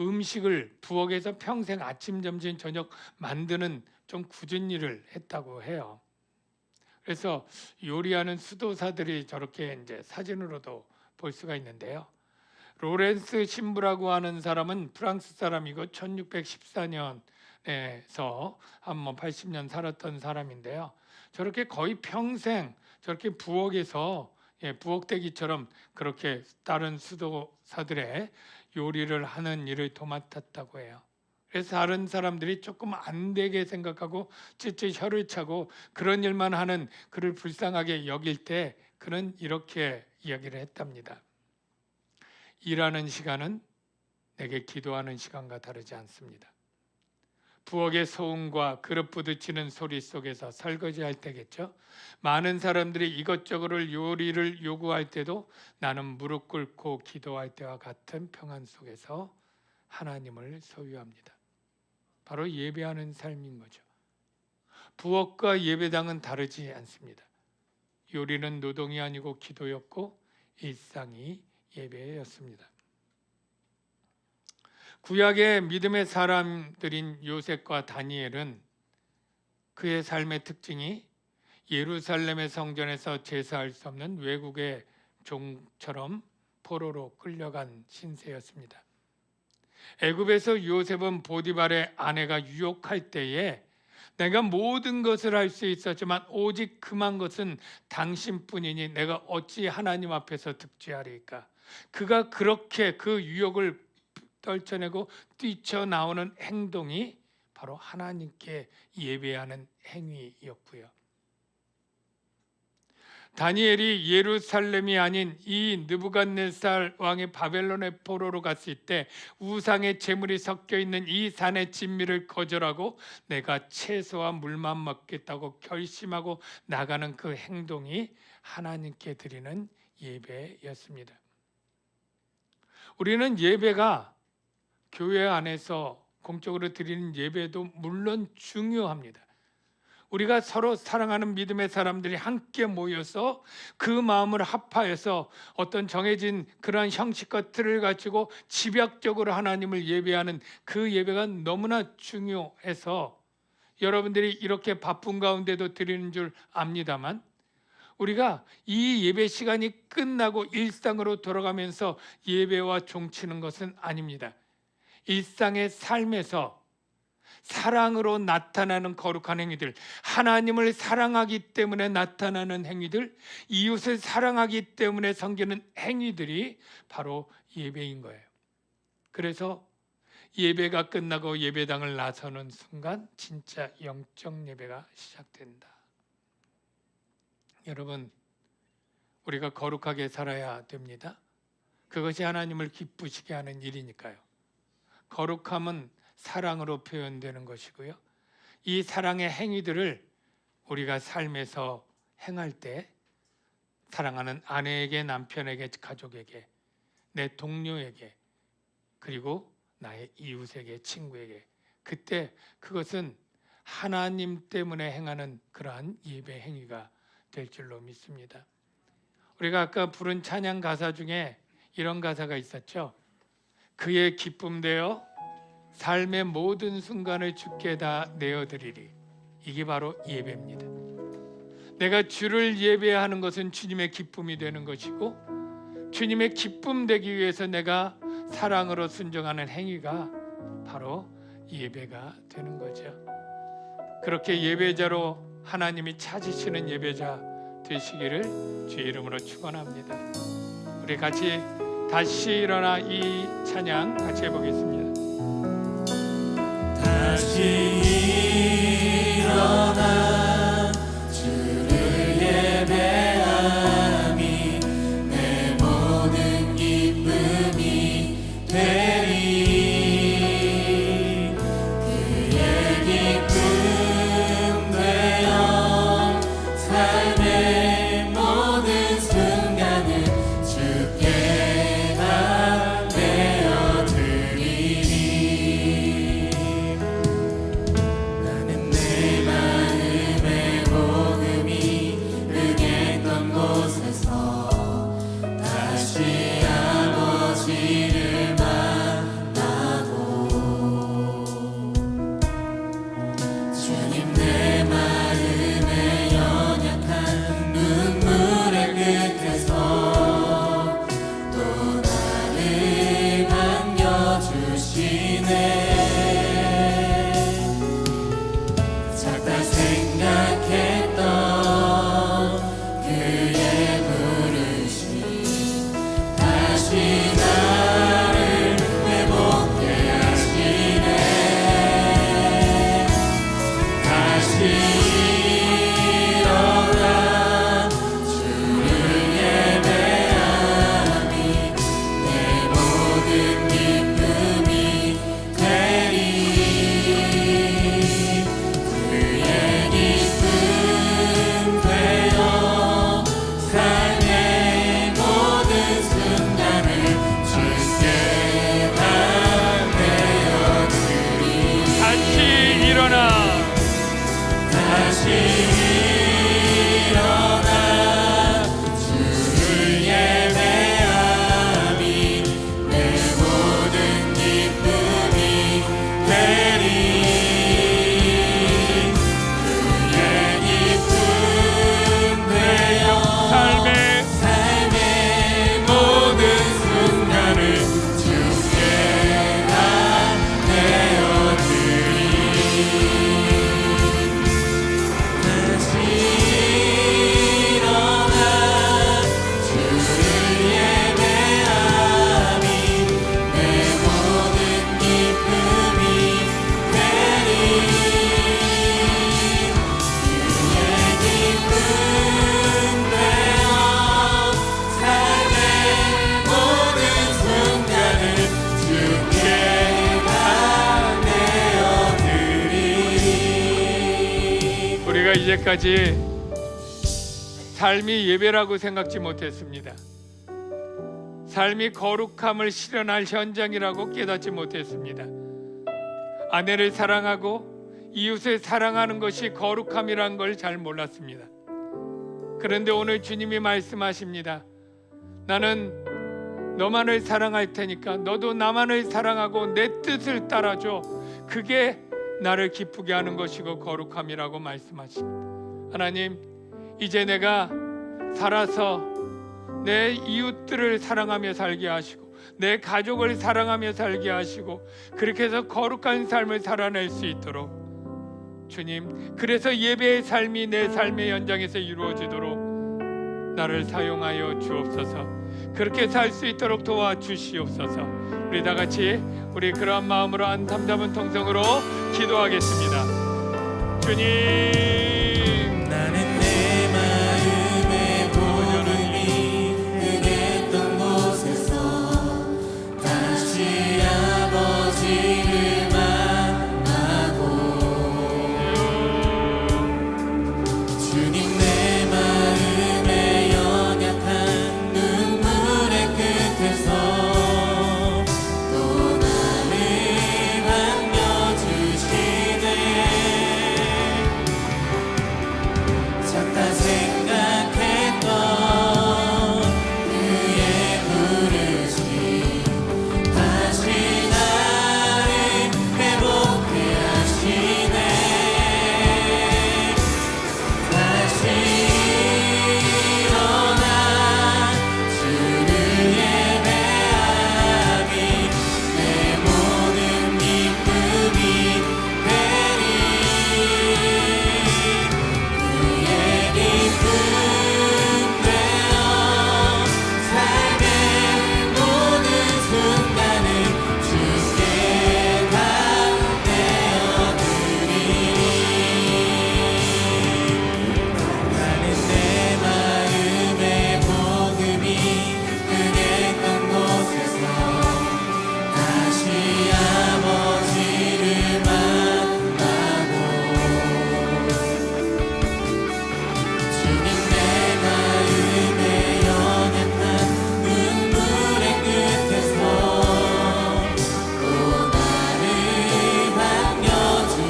음식을 부엌에서 평생 아침, 점심, 저녁 만드는 좀 굳은 일을 했다고 해요. 그래서 요리하는 수도사들이 저렇게 이제 사진으로도 볼 수가 있는데요. 로렌스 신부라고 하는 사람은 프랑스 사람이고 1614년에서 한 80년 살았던 사람인데요. 저렇게 거의 평생 저렇게 부엌에서 부엌대기처럼 그렇게 다른 수도사들의 요리를 하는 일을 도맡았다고 해요. 그래서 다른 사람들이 조금 안 되게 생각하고 찌찌 혀를 차고 그런 일만 하는 그를 불쌍하게 여길 때 그는 이렇게 이야기를 했답니다. 일하는 시간은 내게 기도하는 시간과 다르지 않습니다. 부엌의 소음과 그릇 부딪히는 소리 속에서 설거지할 때겠죠. 많은 사람들이 이것저것을 요리를 요구할 때도 나는 무릎 꿇고 기도할 때와 같은 평안 속에서 하나님을 소유합니다. 바로 예배하는 삶인 거죠. 부엌과 예배당은 다르지 않습니다. 요리는 노동이 아니고 기도였고 일상이 예배였습니다. 구약의 믿음의 사람들인 요셉과 다니엘은 그의 삶의 특징이 예루살렘의 성전에서 제사할 수 없는 외국의 종처럼 포로로 끌려간 신세였습니다. 애굽에서 요셉은 보디발의 아내가 유혹할 때에 내가 모든 것을 할 수 있었지만 오직 금한 것은 당신뿐이니 내가 어찌 하나님 앞에서 득죄하리까. 그가 그렇게 그 유혹을 떨쳐내고 뛰쳐나오는 행동이 바로 하나님께 예배하는 행위였고요. 다니엘이 예루살렘이 아닌 이 느부갓네살 왕의 바벨론의 포로로 갔을 때 우상의 제물이 섞여 있는 이 산의 진미를 거절하고 내가 채소와 물만 먹겠다고 결심하고 나가는 그 행동이 하나님께 드리는 예배였습니다. 우리는 예배가 교회 안에서 공적으로 드리는 예배도 물론 중요합니다. 우리가 서로 사랑하는 믿음의 사람들이 함께 모여서 그 마음을 합하여서 어떤 정해진 그러한 형식과 틀을 가지고 집약적으로 하나님을 예배하는 그 예배가 너무나 중요해서 여러분들이 이렇게 바쁜 가운데도 드리는 줄 압니다만 우리가 이 예배 시간이 끝나고 일상으로 돌아가면서 예배와 종치는 것은 아닙니다. 일상의 삶에서 사랑으로 나타나는 거룩한 행위들, 하나님을 사랑하기 때문에 나타나는 행위들, 이웃을 사랑하기 때문에 섬기는 행위들이 바로 예배인 거예요. 그래서 예배가 끝나고 예배당을 나서는 순간 진짜 영적 예배가 시작된다. 여러분, 우리가 거룩하게 살아야 됩니다. 그것이 하나님을 기쁘시게 하는 일이니까요. 거룩함은 사랑으로 표현되는 것이고요. 이 사랑의 행위들을 우리가 삶에서 행할 때 사랑하는 아내에게, 남편에게, 가족에게, 내 동료에게, 그리고 나의 이웃에게, 친구에게, 그때 그것은 하나님 때문에 행하는 그러한 예배 행위가 될 줄로 믿습니다. 우리가 아까 부른 찬양 가사 중에 이런 가사가 있었죠. 그의 기쁨되어 삶의 모든 순간을 주께 다 내어드리리. 이게 바로 예배입니다. 내가 주를 예배하는 것은 주님의 기쁨이 되는 것이고 주님의 기쁨 되기 위해서 내가 사랑으로 순종하는 행위가 바로 예배가 되는 거죠. 그렇게 예배자로 하나님이 찾으시는 예배자 되시기를 주의 이름으로 축원합니다. 우리 같이 다시 일어나 이 찬양 같이 해보겠습니다. 다시 일어나 주를 예배함이 내 모든 기쁨이 되리. 그의 기쁨 되어 삶의 모든 순간을 주께 다 내어드리리. 나는 내 마음을 이제까지 삶이 예배라고 생각지 못했습니다. 삶이 거룩함을 실현할 현장이라고 깨닫지 못했습니다. 아내를 사랑하고 이웃을 사랑하는 것이 거룩함이란 걸 잘 몰랐습니다. 그런데 오늘 주님이 말씀하십니다. 나는 너만을 사랑할 테니까 너도 나만을 사랑하고 내 뜻을 따라줘. 그게 나를 기쁘게 하는 것이고 거룩함이라고 말씀하십니다. 하나님, 이제 내가 살아서 내 이웃들을 사랑하며 살게 하시고 내 가족을 사랑하며 살게 하시고 그렇게 해서 거룩한 삶을 살아낼 수 있도록 주님, 그래서 예배의 삶이 내 삶의 현장에서 이루어지도록 나를 사용하여 주옵소서. 그렇게 살 수 있도록 도와주시옵소서. 우리 다 같이 우리 그러한 마음으로 한 3자문 통성으로 기도하겠습니다. 주님, 나는 내 마음의 복음이 흥했던 곳에서 다시 아버지를 만나고 주님 내 마음의 연약한 눈물의 끝에서 또 나를 반겨주시네. 찾다 생각했던 그의 부르심 다시 나를 회복해 하시네. 다시 일어나 주를 예배하니 내 모든 기쁨이 되리. 그의 기쁨 되어 삶의 모든 순간을 주께 다 내어드리리. 나는 내 마음의 복음이 흥했던 곳에서 다시 아버지를 만나고 주님 내 마음의 연약한 눈물의 끝에서 또 나를 반겨주시네.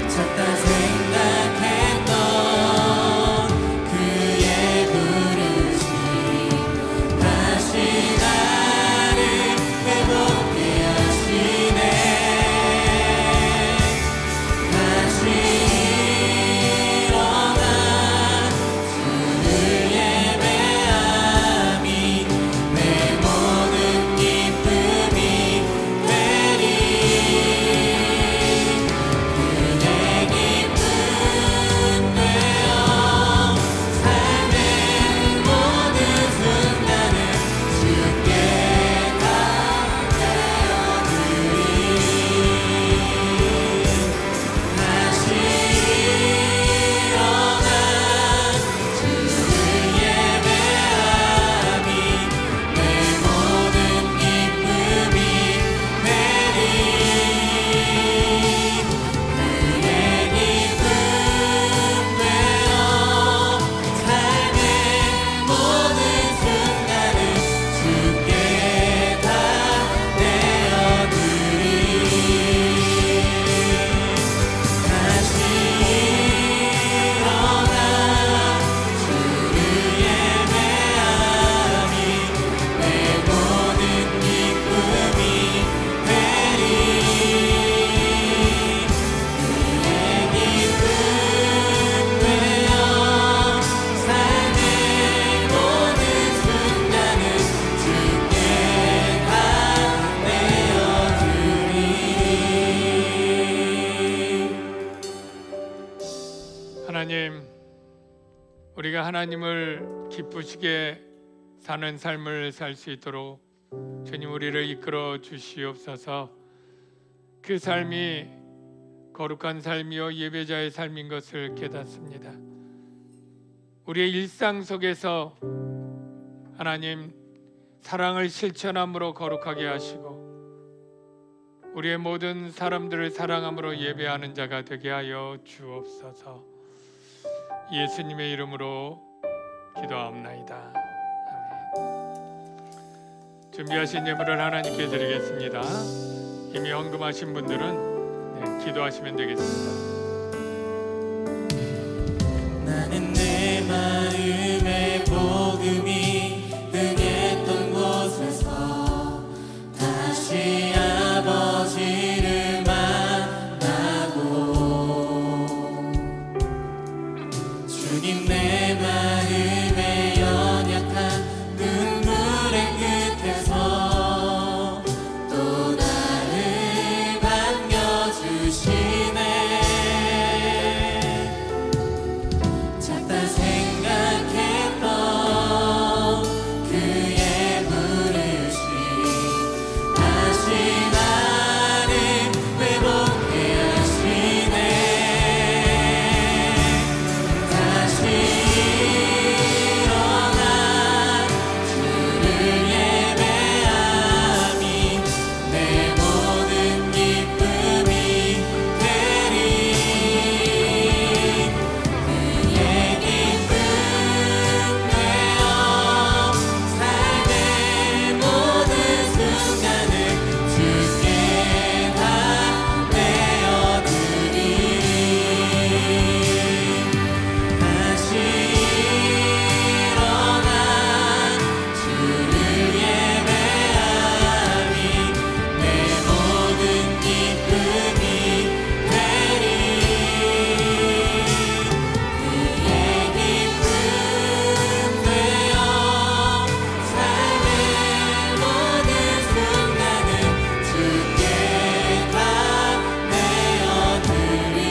찾다 생각했던 그의 부르심 다시 나를 회복해 하시네. 다시 일어나 주를 예배하니 내 모든 기쁨이 되리. 그의 기쁨 되어 삶의 모든 순간을 주께 다 내어드리리. 다시 일어나 주를 예배하니 내 모든 기쁨이 되리. 그의 기쁨 되어 삶의 모든 순간을 주께 다 내어드리리. 다시 일어나 주를 예배하니 내 모든 기쁨이 되리. 그의 기쁨 되어 삶의 모든 순간을 주께 다 내어드리리. 하나님, 우리가 하나님을 기쁘시게 사는 삶을 살 수 있도록 주님 우리를 이끌어 주시옵소서. 그 삶이 거룩한 삶이요 예배자의 삶인 것을 깨닫습니다. 우리의 일상 속에서 하나님 사랑을 실천함으로 거룩하게 하시고 우리의 모든 사람들을 사랑함으로 예배하는 자가 되게 하여 주옵소서. 예수님의 이름으로 기도하옵나이다. 아멘. 준비하신 예물을 하나님께 드리겠습니다. 이미 헌금하신 분들은 기도하시면 되겠습니다. 나는 내 마음의 복음이 등했던 곳에서 다시 아버지를 만나고 주님 내 마음의 연약한 눈물의 끝에서 또 나를 반겨주시네. 작다 생각했던 그의 부르심 다시 나를 회복해 하시네. 다시 일어나 주를 예배함이 내 모든 기쁨이 되리. 그의 기쁨 되어 삶의 모든 순간을 주께 다 내어드리리. 다시 일어나 주를 예배함이 내 모든 기쁨이 되리. 그의 기쁨 되어 삶의 모든 순간을 주께 다 내어드리리.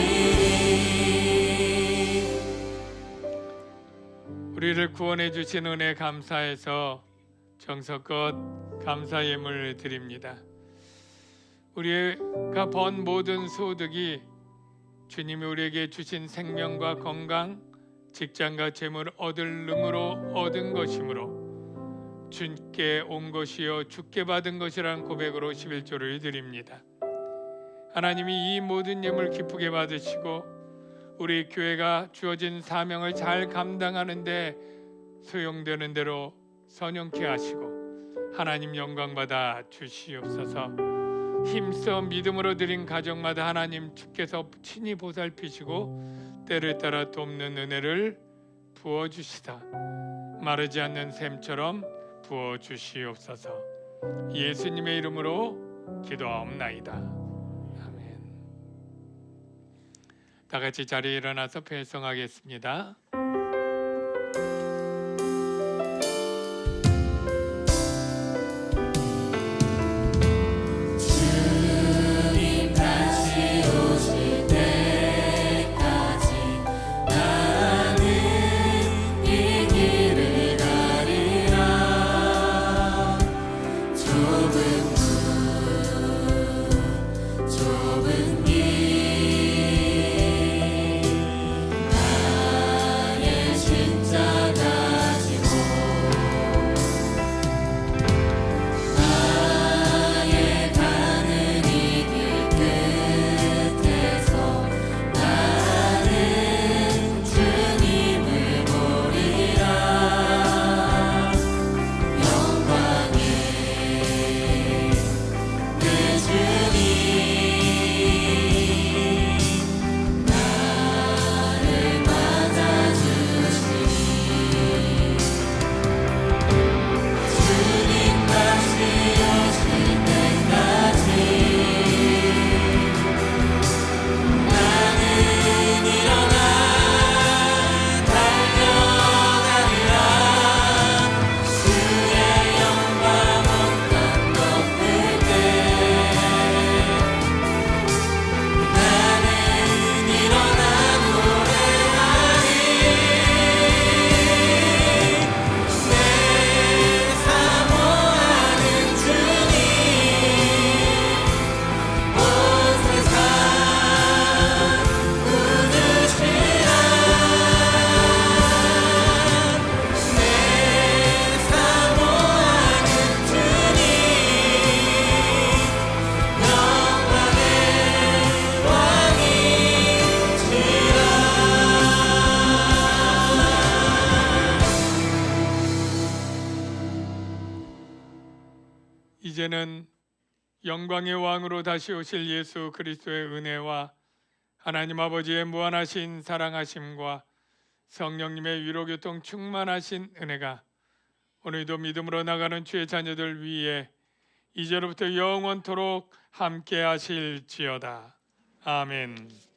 우리를 구원해 주신 은혜 감사해서 정성껏 감사 예물을 드립니다. 우리가 번 모든 소득이 주님이 우리에게 주신 생명과 건강, 직장과 재물 얻을 능으로 얻은 것이므로 주께 온 것이요 주께 받은 것이라는 고백으로 11조를 드립니다. 하나님이 이 모든 예물 기쁘게 받으시고 우리 교회가 주어진 사명을 잘 감당하는 데 소용되는 대로 선용케 하시고 하나님 영광 받아 주시옵소서. 힘써 믿음으로 드린 가정마다 하나님 주께서 친히 보살피시고 때를 따라 돕는 은혜를 부어주시다 마르지 않는 샘처럼 부어주시옵소서. 예수님의 이름으로 기도하옵나이다. 아멘. 다 같이 자리에 일어나서 배송하겠습니다. 주님 다시 오실 때까지 나는 이 길을 가리라. 좁은 문 좁은 길 이제는 영광의 왕으로 다시 오실 예수 그리스도의 은혜와 하나님 아버지의 무한하신 사랑하심과 성령님의 위로교통 충만하신 은혜가 오늘도 믿음으로 나가는 주의 자녀들 위에 이제로부터 영원토록 함께 하실지어다. 아멘.